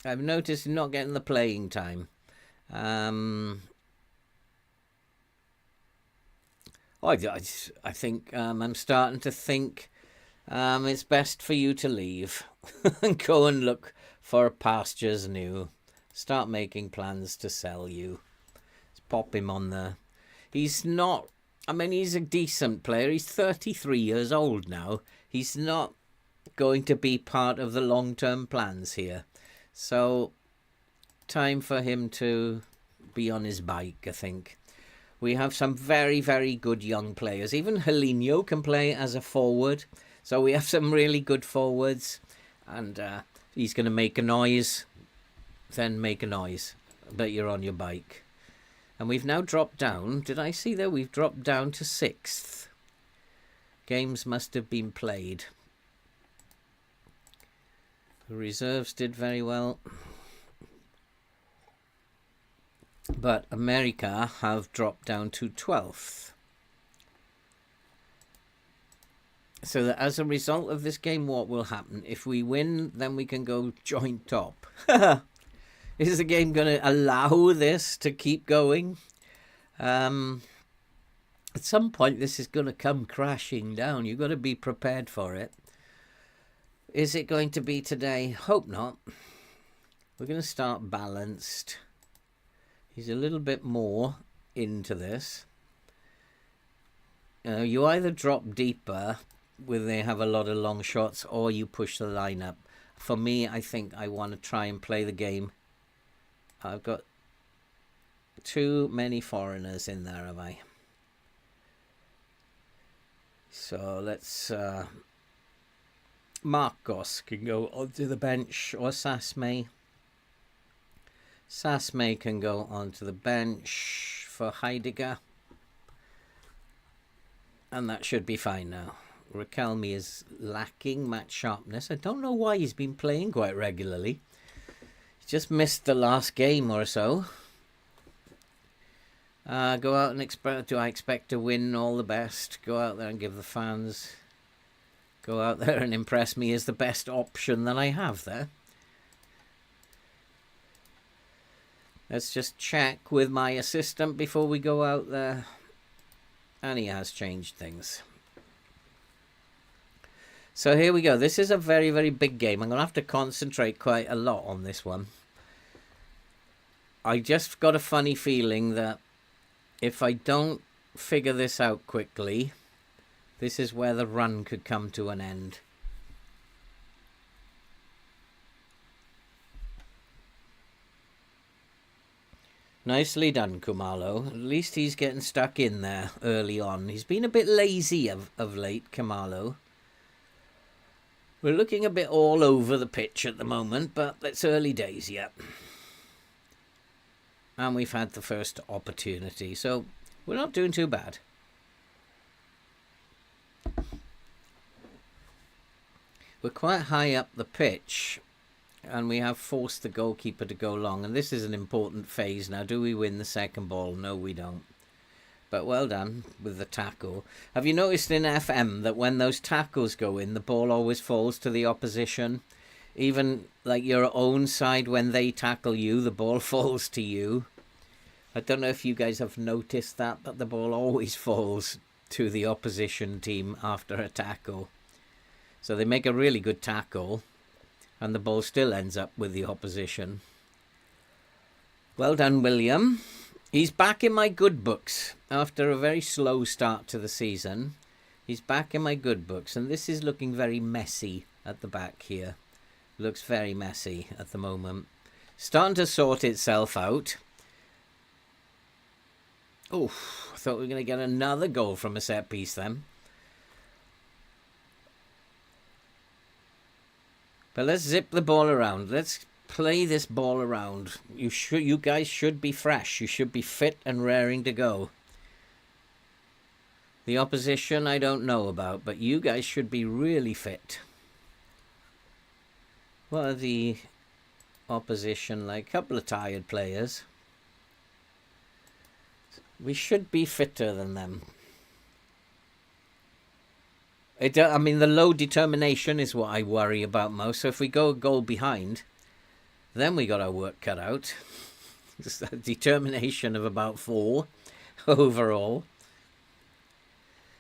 I've noticed you're not getting the playing time. I think I'm starting to think It's best for you to leave and go and look for pastures new. Start making plans to sell you. Let's pop him on there. He's not, I mean, he's a decent player. He's 33 years old now. He's not going to be part of the long-term plans here. So, time for him to be on his bike, I think. We have some very, very good young players. Even Helinho can play as a forward. So we have some really good forwards. And he's going to make a noise. Then make a noise. But you're on your bike. And we've now dropped down. Did I see that? We've dropped down to 6th. Games must have been played. The reserves did very well. But America have dropped down to 12th. So that as a result of this game, what will happen? If we win, then we can go joint top. Is the game going to allow this to keep going? At some point, this is going to come crashing down. You've got to be prepared for it. Is it going to be today? Hope not. We're going to start balanced. He's a little bit more into this. You either drop deeper where they have a lot of long shots, or you push the line up. For me, I think I want to try and play the game. I've got too many foreigners in there, have I? So let's... Marcos can go onto the bench, or Sasme. Sasme can go onto the bench for Heidegger. And that should be fine now. Raquelme is lacking match sharpness. I don't know why he's been playing quite regularly. He just missed the last game or so. Go out and expect... Do I expect to win? All the best. Go out there and give the fans... Go out there and impress me is the best option that I have there. Let's just check with my assistant before we go out there. And he has changed things. So here we go. This is a very, very big game. I'm going to have to concentrate quite a lot on this one. I just got a funny feeling that if I don't figure this out quickly, this is where the run could come to an end. Nicely done, Kumalo. At least he's getting stuck in there early on. He's been a bit lazy of late, Kumalo. We're looking a bit all over the pitch at the moment, but it's early days yet. And we've had the first opportunity, so we're not doing too bad. We're quite high up the pitch, and we have forced the goalkeeper to go long. And this is an important phase now. Do we win the second ball? No, we don't. But well done with the tackle. Have you noticed in FM that when those tackles go in, the ball always falls to the opposition? Even like your own side, when they tackle you, the ball falls to you. I don't know if you guys have noticed that, but the ball always falls to the opposition team after a tackle. So they make a really good tackle, and the ball still ends up with the opposition. Well done, William. He's back in my good books after a very slow start to the season. He's back in my good books, and this is looking very messy at the back here. Looks very messy at the moment. Starting to sort itself out. Oh, I thought we were going to get another goal from a set piece then. But let's zip the ball around. Let's play this ball around. You guys should be fresh. You should be fit and raring to go. The opposition I don't know about, but you guys should be really fit. What are the opposition like? A couple of tired players. We should be fitter than them. I mean, the low determination is what I worry about most. So if we go a goal behind, then we got our work cut out. Just a determination of about 4 overall.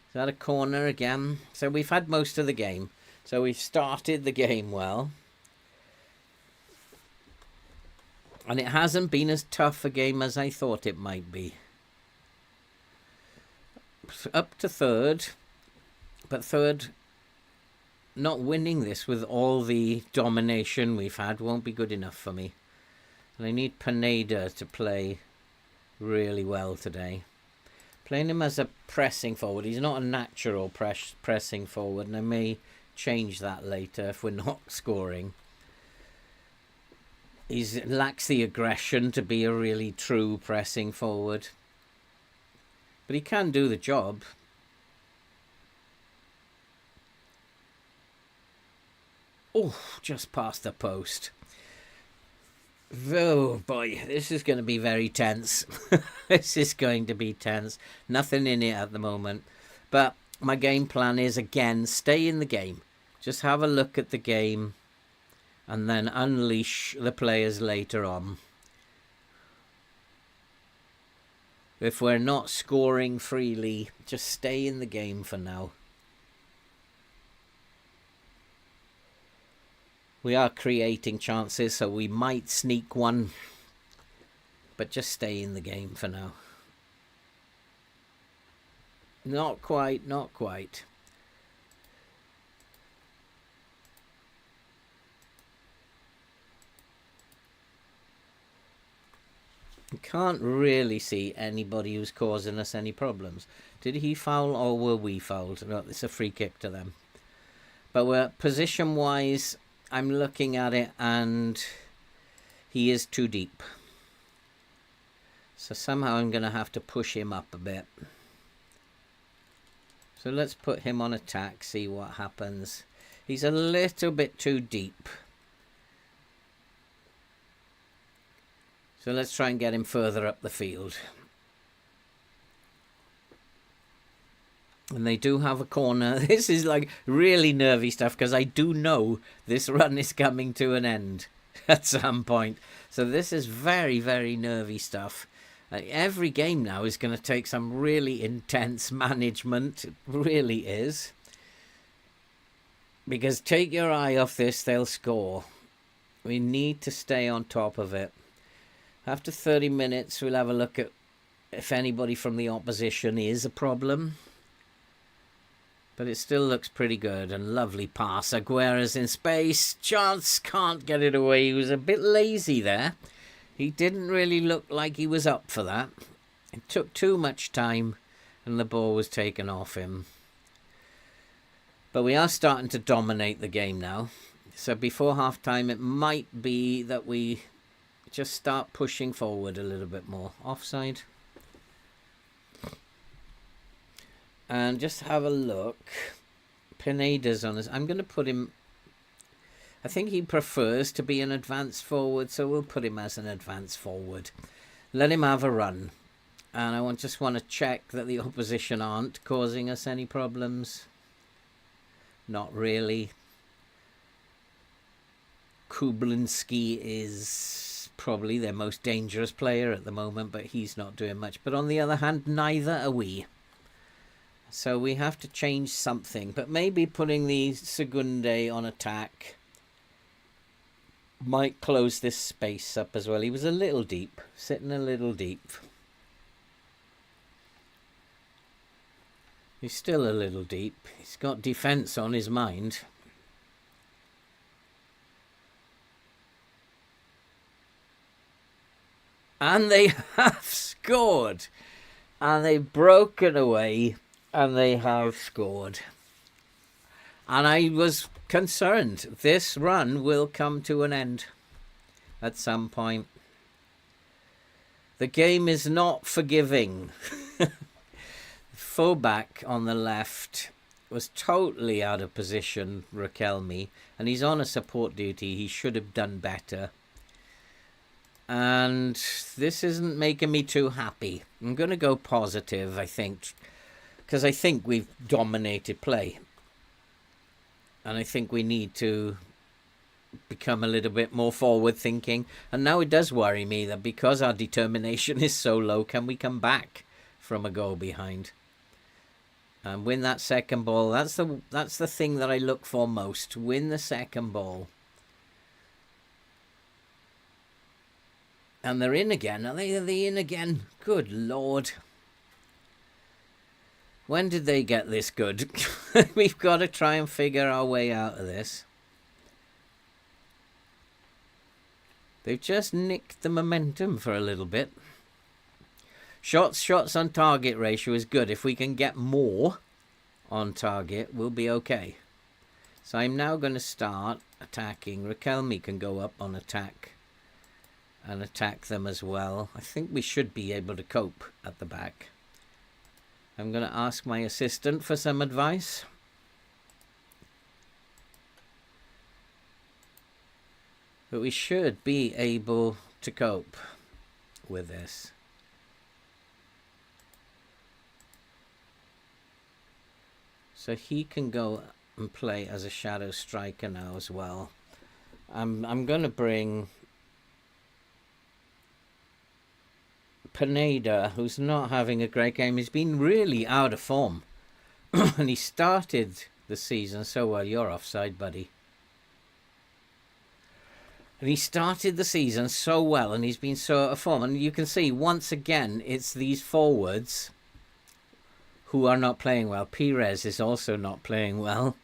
Is that a corner again? So we've had most of the game. So we've started the game well. And it hasn't been as tough a game as I thought it might be. Up to third. But third, not winning this with all the domination we've had won't be good enough for me. And I need Pineda to play really well today. Playing him as a pressing forward. He's not a natural pressing forward, and I may change that later if we're not scoring. He lacks the aggression to be a really true pressing forward. But he can do the job. Oh, just past the post. Oh boy, this is going to be very tense. This is going to be tense. Nothing in it at the moment. But my game plan is, again, stay in the game. Just have a look at the game and then unleash the players later on. If we're not scoring freely, just stay in the game for now. We are creating chances, so we might sneak one. But just stay in the game for now. Not quite, not quite. You can't really see anybody who's causing us any problems. Did he foul or were we fouled? No, it's a free kick to them. But we're position-wise, I'm looking at it and he is too deep. So somehow I'm going to have to push him up a bit. So let's put him on attack, see what happens. He's a little bit too deep. So let's try and get him further up the field. And they do have a corner. This is like really nervy stuff because I do know this run is coming to an end at some point. So this is very, very nervy stuff. Every game now is going to take some really intense management. It really is. Because take your eye off this, they'll score. We need to stay on top of it. After 30 minutes, we'll have a look at if anybody from the opposition is a problem. But it still looks pretty good. And lovely pass. Aguera's in space. Chance can't get it away. He was a bit lazy there. He didn't really look like he was up for that. It took too much time and the ball was taken off him. But we are starting to dominate the game now. So before half-time, it might be that we just start pushing forward a little bit more. Offside. And just have a look. Pineda's on us. I'm going to put him... I think he prefers to be an advance forward, so we'll put him as an advance forward. Let him have a run. And I just want to check that the opposition aren't causing us any problems. Not really. Kublinski is probably their most dangerous player at the moment, but he's not doing much. But on the other hand, neither are we. So we have to change something. But maybe putting the Segunde on attack might close this space up as well. He was a little deep, sitting a little deep. He's still a little deep. He's got defence on his mind. And they have scored. And they've broken away. And they have scored. And I was concerned. This run will come to an end at some point. The game is not forgiving. Fullback on the left was totally out of position, Raquelme, and he's on a support duty. He should have done better. And this isn't making me too happy. I'm going to go positive, I think, because I think we've dominated play. And I think we need to become a little bit more forward thinking. And now it does worry me that because our determination is so low, can we come back from a goal behind? And win that second ball. That's the thing that I look for most. Win the second ball. And they're in again. Are they in again? Good Lord. When did they get this good? We've got to try and figure our way out of this. They've just nicked the momentum for a little bit. Shots on target ratio is good. If we can get more on target, we'll be okay. So I'm now going to start attacking. Raquelme can go up on attack and attack them as well. I think we should be able to cope at the back. I'm going to ask my assistant for some advice. But we should be able to cope with this. So he can go and play as a shadow striker now as well. I'm going to bring Pineda, who's not having a great game. He's been really out of form. And he started the season so well. You're offside, buddy. And he started the season so well, and he's been so out of form. And you can see, once again, it's these forwards who are not playing well. Pires is also not playing well.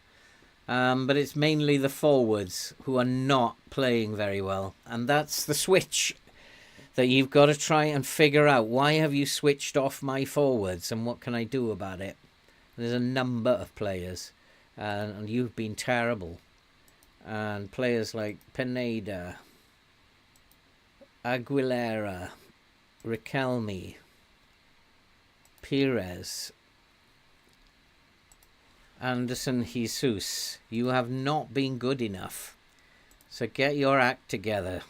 But it's mainly the forwards who are not playing very well. And that's the switch that you've got to try and figure out. Why have you switched off my forwards, and what can I do about it? There's a number of players, and you've been terrible. And players like Pineda, Aguilera, Raquelme, Pires, Anderson Jesus, you have not been good enough. So get your act together.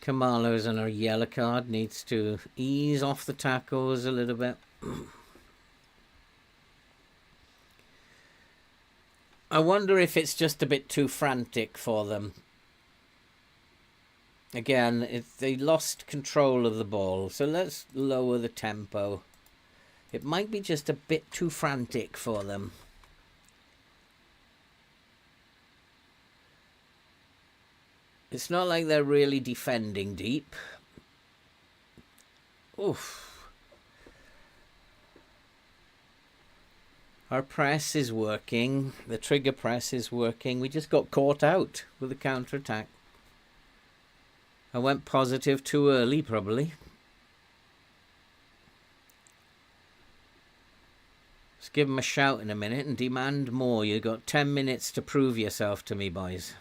Kamalo's on a yellow card, needs to ease off the tackles a little bit. I wonder if it's just a bit too frantic for them. Again, they lost control of the ball, so let's lower the tempo. It might be just a bit too frantic for them. It's not like they're really defending deep. Oof. Our press is working. The trigger press is working. We just got caught out with the counter-attack. I went positive too early, probably. Let's give them a shout in a minute and demand more. You've got 10 minutes to prove yourself to me, boys.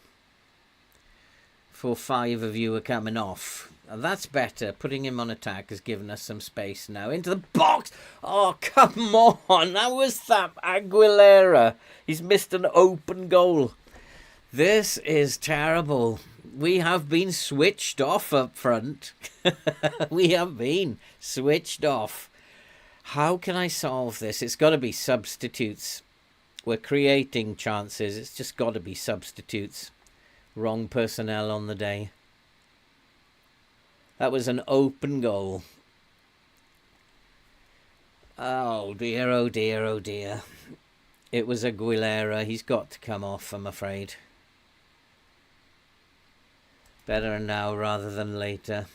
5 of you are coming off. And that's better. Putting him on attack has given us some space now. Into the box! Oh, come on! How was that? Aguilera. He's missed an open goal. This is terrible. We have been switched off up front. We have been switched off. How can I solve this? It's got to be substitutes. We're creating chances. It's just got to be substitutes. Wrong personnel on the day. That was an open goal. Oh dear, oh dear, oh dear. It was Aguilera. He's got to come off, I'm afraid. Better now rather than later.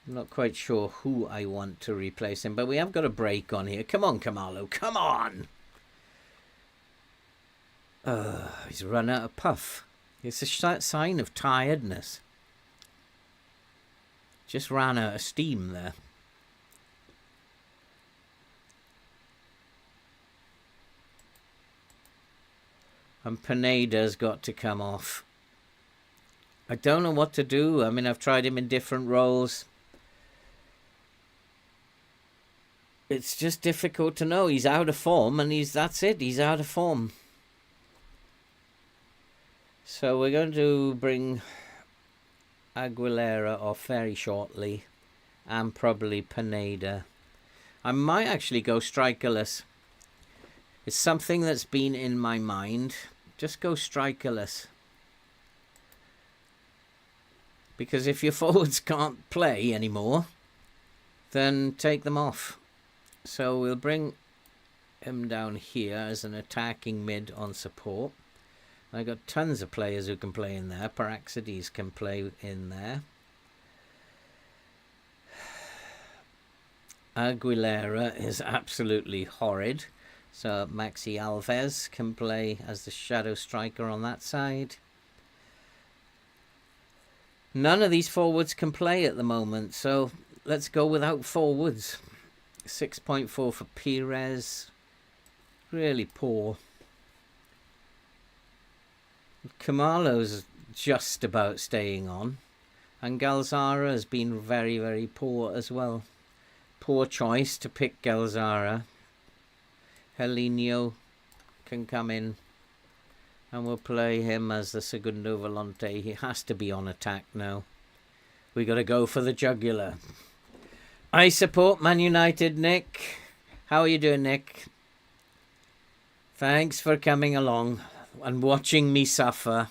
I'm not quite sure who I want to replace him, but we have got a break on here. Come on, Kamalo, come on! He's run out of puff. It's a sign of tiredness. Just ran out of steam there. And Pineda's got to come off. I don't know what to do. I mean, I've tried him in different roles. It's just difficult to know. He's out of form, and that's it. He's out of form. So we're going to bring Aguilera off very shortly, and probably Pineda. I might actually go strikerless. It's something that's been in my mind. Just go strikerless. Because if your forwards can't play anymore, then take them off. So we'll bring him down here as an attacking mid on support. I got tons of players who can play in there. Paraxides can play in there. Aguilera is absolutely horrid. So Maxi Alves can play as the shadow striker on that side. None of these forwards can play at the moment, so let's go without forwards. 6.4 for Pires. Really poor. Kamalo's just about staying on. And Galzara has been very, very poor as well. Poor choice to pick Galzara. Helinho can come in. And we'll play him as the Segundo Volante. He has to be on attack now. We got to go for the jugular. I support Man United, Nick. How are you doing, Nick? Thanks for coming along and watching me suffer.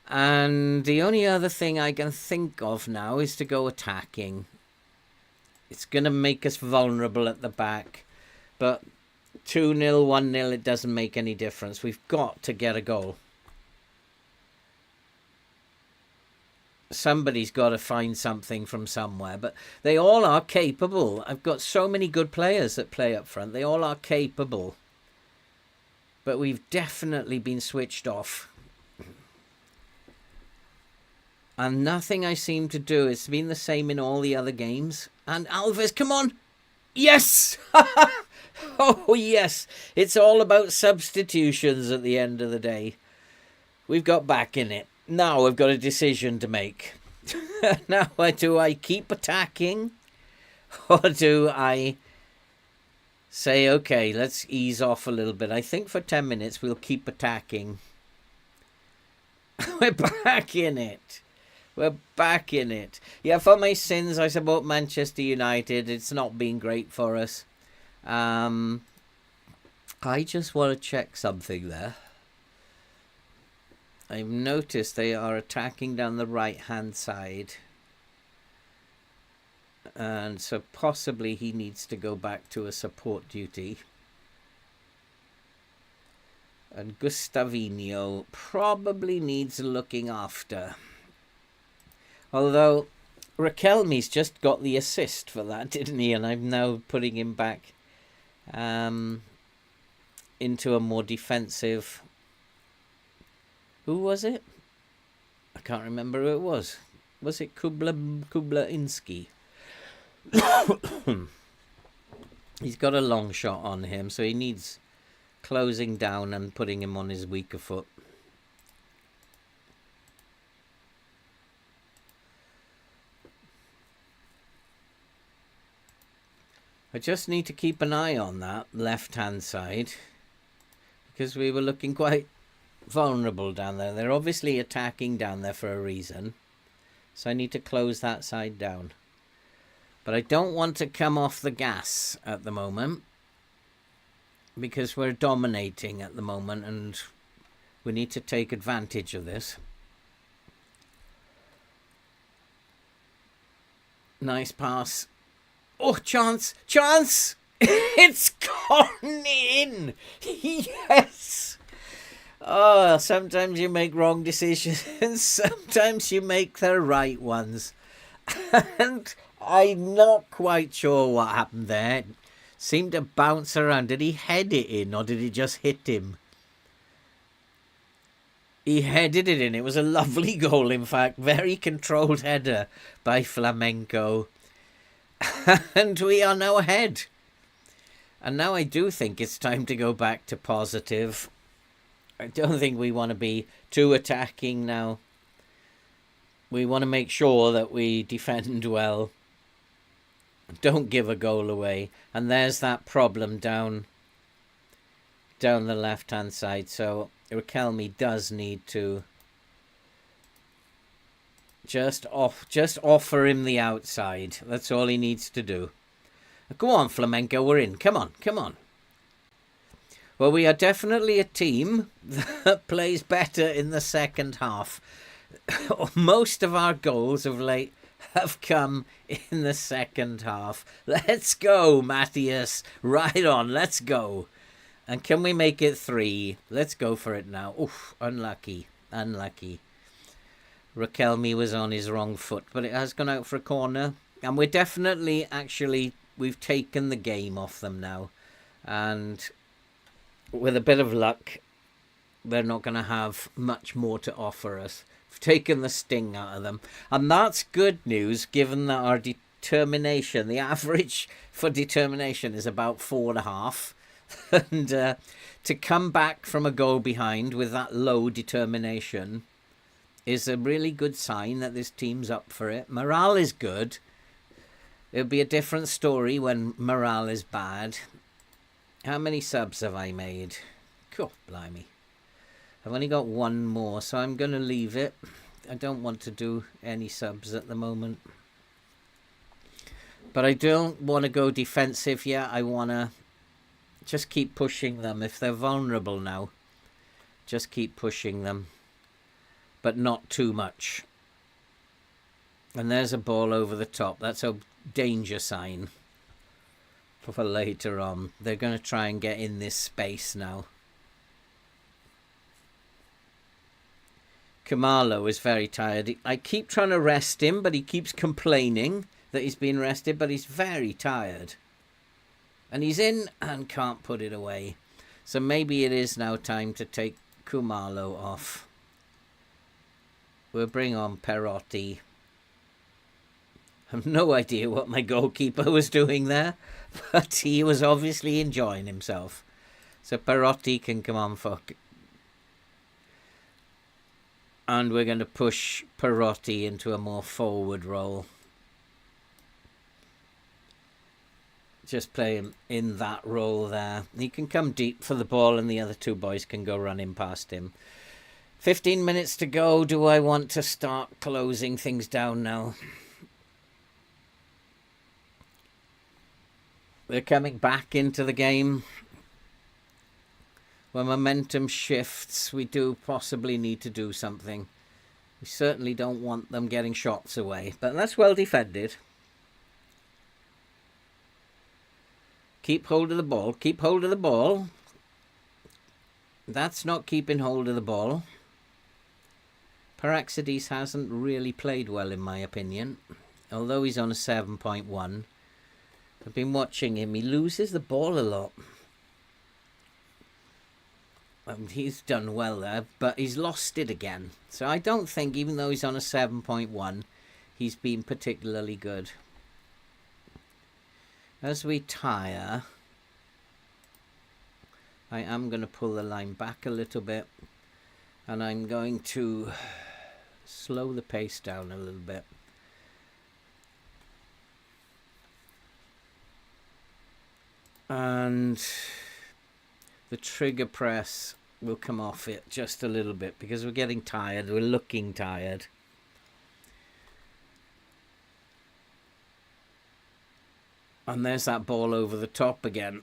And the only other thing I can think of now is to go attacking. It's going to make us vulnerable at the back. But 2-0, 1-0, it doesn't make any difference. We've got to get a goal. Somebody's got to find something from somewhere. But they all are capable. I've got so many good players that play up front. They all are capable. But we've definitely been switched off. And nothing I seem to do. It's been the same in all the other games. And Alves, come on! Yes! Oh, yes. It's all about substitutions at the end of the day. We've got back in it. Now we've got a decision to make. Now, do I keep attacking? Or do I say, okay, let's ease off a little bit. I think for 10 minutes we'll keep attacking. We're back in it. We're back in it. Yeah, for my sins, I support Manchester United. It's not been great for us. I just want to check something there. I've noticed they are attacking down the right-hand side. And so possibly he needs to go back to a support duty. And Gustavinho probably needs looking after. Although Raquelme's just got the assist for that, didn't he? And I'm now putting him back into a more defensive. Who was it? I can't remember who it was. Was it Kublainski? He's got a long shot on him, so he needs closing down and putting him on his weaker foot. I just need to keep an eye on that left-hand side because we were looking quite vulnerable down there. They're obviously attacking down there for a reason. So I need to close that side down. But I don't want to come off the gas at the moment because we're dominating at the moment and we need to take advantage of this. Nice pass. Oh, chance! Chance! It's gone in! Yes! Oh, sometimes you make wrong decisions and sometimes you make the right ones. And I'm not quite sure what happened there. It seemed to bounce around. Did he head it in or did he just hit him? He headed it in. It was a lovely goal, in fact. Very controlled header by Flamenco. And we are now ahead. And now I do think it's time to go back to positive. I don't think we want to be too attacking now. We want to make sure that we defend well. Don't give a goal away. And there's that problem down the left-hand side. So Raquelme does need to just offer him the outside. That's all he needs to do. Go on, Flamenco, we're in. Come on, come on. Well, we are definitely a team that plays better in the second half. Most of our goals of late have come in the second half. Let's go, Matthias. Right on, let's go. And can we make it 3? Let's go for it now. Oof, unlucky. Unlucky. Raquelme was on his wrong foot, but it has gone out for a corner. And we're definitely, actually, we've taken the game off them now. And with a bit of luck, they're not going to have much more to offer us. We've taken the sting out of them. And that's good news, given that our determination, the average for determination is about 4.5. And to come back from a goal behind with that low determination is a really good sign that this team's up for it. Morale is good. It'll be a different story when morale is bad. How many subs have I made? Cool, blimey. I've only got 1 more, so I'm going to leave it. I don't want to do any subs at the moment. But I don't want to go defensive yet. I want to just keep pushing them. If they're vulnerable now, just keep pushing them. But not too much. And there's a ball over the top. That's a danger sign for later on. They're going to try and get in this space now. Kamalo is very tired. I keep trying to rest him, but he keeps complaining that he's been rested, but he's very tired. And he's in and can't put it away. So maybe it is now time to take Kumalo off. We'll bring on Perotti. I have no idea what my goalkeeper was doing there, but he was obviously enjoying himself. So Perotti can come on for... And we're going to push Perotti into a more forward role. Just play him in that role there. He can come deep for the ball and the other 2 boys can go running past him. 15 minutes to go. Do I want to start closing things down now? We're coming back into the game. When momentum shifts, we do possibly need to do something. We certainly don't want them getting shots away, but that's well defended. Keep hold of the ball. Keep hold of the ball. That's not keeping hold of the ball. Paraxides hasn't really played well, in my opinion. Although he's on a 7.1. I've been watching him. He loses the ball a lot. He's done well there, but he's lost it again. So I don't think, even though he's on a 7.1, he's been particularly good. As we tire, I am going to pull the line back a little bit. And I'm going to slow the pace down a little bit. And the trigger press will come off it just a little bit because we're getting tired. We're looking tired. And there's that ball over the top again.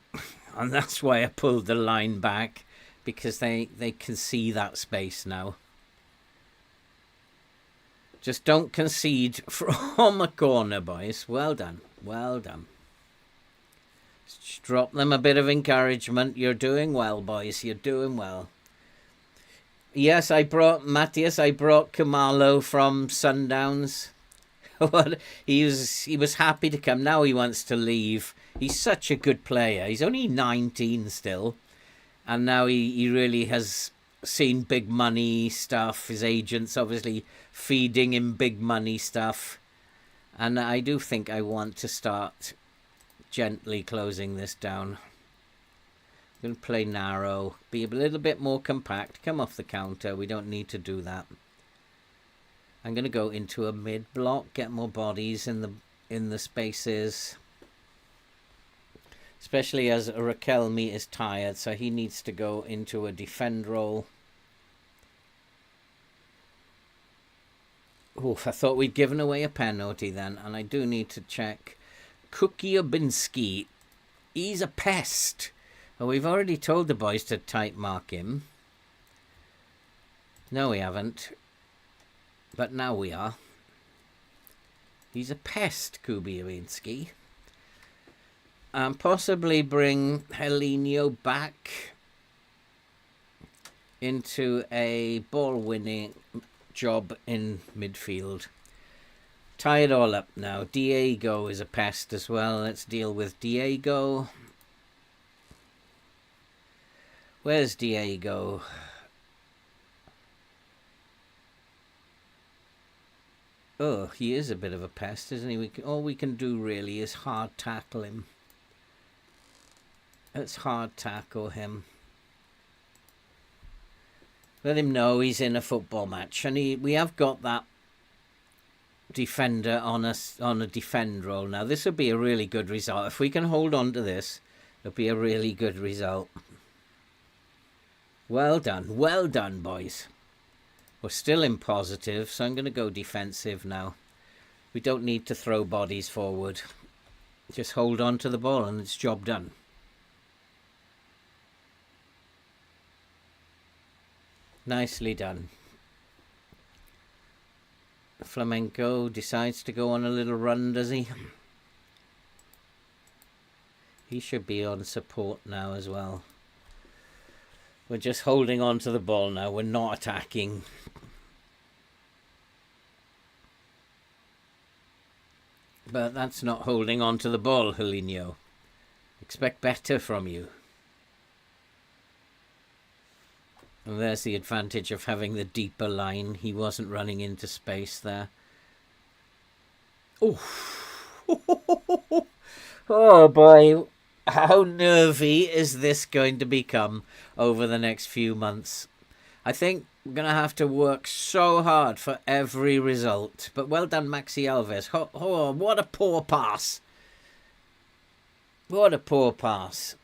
And that's why I pulled the line back, because they can see that space now. Just don't concede from a corner, boys. Well done. Well done. Just drop them a bit of encouragement. You're doing well, boys. You're doing well. Yes, I brought Matthias. I brought Kamalo from Sundowns. He was happy to come. Now he wants to leave. He's such a good player. He's only 19 still. And now he really has seen big money stuff. His agent's obviously feeding him big money stuff. And I do think I want to start gently closing this down. I'm going to play narrow. Be a little bit more compact. Come off the counter. We don't need to do that. I'm going to go into a mid block. Get more bodies in the spaces. Especially as Raquelme is tired, so he needs to go into a defend role. Oof, I thought we'd given away a penalty then, and I do need to check. Kukiobinski, he's a pest. Oh, we've already told the boys to tight mark him. No, we haven't. But now we are. He's a pest, Kubialinski. And possibly bring Helenio back into a ball-winning job in midfield. Tie it all up now. Diego is a pest as well. Let's deal with Diego. Where's Diego? Oh, he is a bit of a pest, isn't he? All we can do really is hard tackle him. Let's hard tackle him. Let him know he's in a football match, and we have got that defender on a defend role now. This would be a really good result if we can hold on to this. It'll be a really good result. Well done, boys. We're still in positive, so I'm going to go defensive now. We don't need to throw bodies forward. Just hold on to the ball and it's job done. Nicely done. Flamenco decides to go on a little run, does he? He should be on support now as well. We're just holding on to the ball now. We're not attacking. But that's not holding on to the ball, Helenio. Expect better from you. And there's the advantage of having the deeper line. He wasn't running into space there. Oh, oh boy. How nervy is this going to become over the next few months? I think we're going to have to work so hard for every result. But well done, Maxi Alves. Oh, what a poor pass. What a poor pass.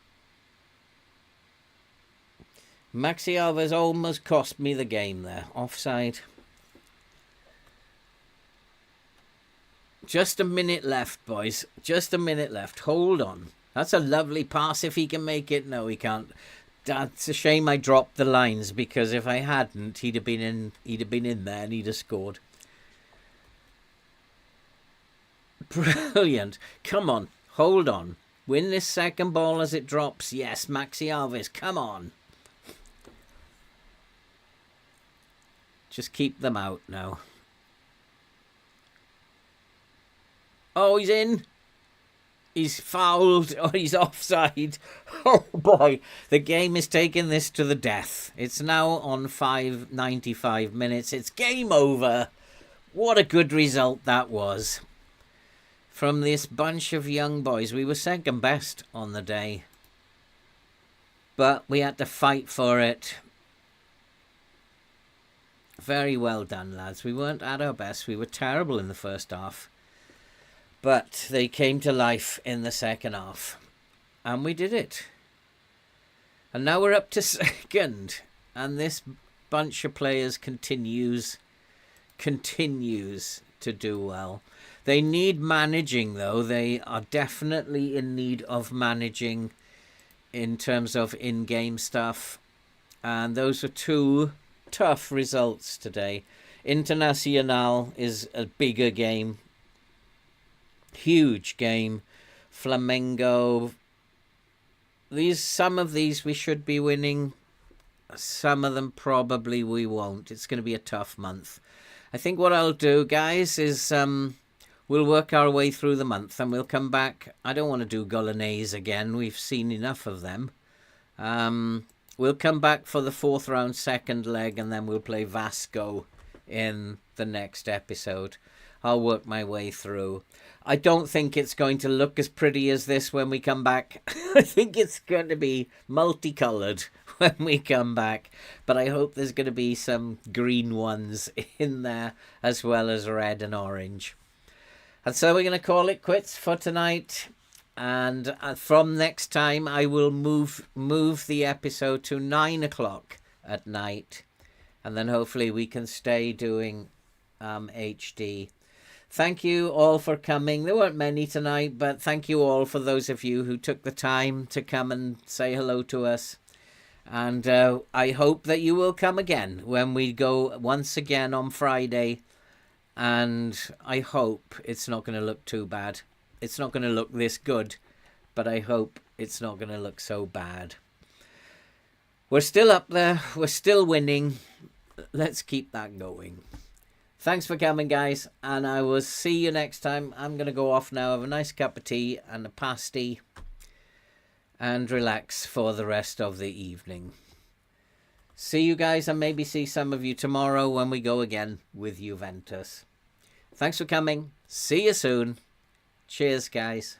Maxi Alves almost cost me the game there. Offside. Just a minute left, boys. Just a minute left. Hold on. That's a lovely pass if he can make it. No, he can't. That's a shame I dropped the lines, because if I hadn't, he'd have been in there and he'd have scored. Brilliant. Come on. Hold on. Win this second ball as it drops. Yes, Maxi Alves. Come on. Just keep them out now. Oh, he's in. He's fouled. Oh, he's offside. Oh, boy. The game is taking this to the death. It's now on 95 minutes. It's game over. What a good result that was. From this bunch of young boys. We were second best on the day. But we had to fight for it. Very well done, lads. We weren't at our best. We were terrible in the first half. But they came to life in the second half. And we did it. And now we're up to second. And this bunch of players continues to do well. They need managing, though. They are definitely in need of managing in terms of in-game stuff. And those are two tough results today. Internacional is a bigger game. Huge game. Flamengo. Some of these we should be winning. Some of them probably we won't. It's going to be a tough month. I think what I'll do, guys, is we'll work our way through the month and we'll come back. I don't want to do Golanese again. We've seen enough of them. We'll come back for the fourth round, second leg, and then we'll play Vasco in the next episode. I'll work my way through. I don't think it's going to look as pretty as this when we come back. I think it's going to be multicoloured when we come back. But I hope there's going to be some green ones in there as well as red and orange. And so we're going to call it quits for tonight. And from next time, I will move the episode to 9 o'clock at night. And then hopefully we can stay doing HD. Thank you all for coming. There weren't many tonight, but thank you all for those of you who took the time to come and say hello to us. And I hope that you will come again when we go once again on Friday and I hope it's not going to look too bad. It's not going to look this good, but I hope it's not going to look so bad. We're still up there. We're still winning. Let's keep that going. Thanks for coming, guys, and I will see you next time. I'm going to go off now, have a nice cup of tea and a pasty, and relax for the rest of the evening. See you guys, and maybe see some of you tomorrow when we go again with Juventus. Thanks for coming. See you soon. Cheers, guys.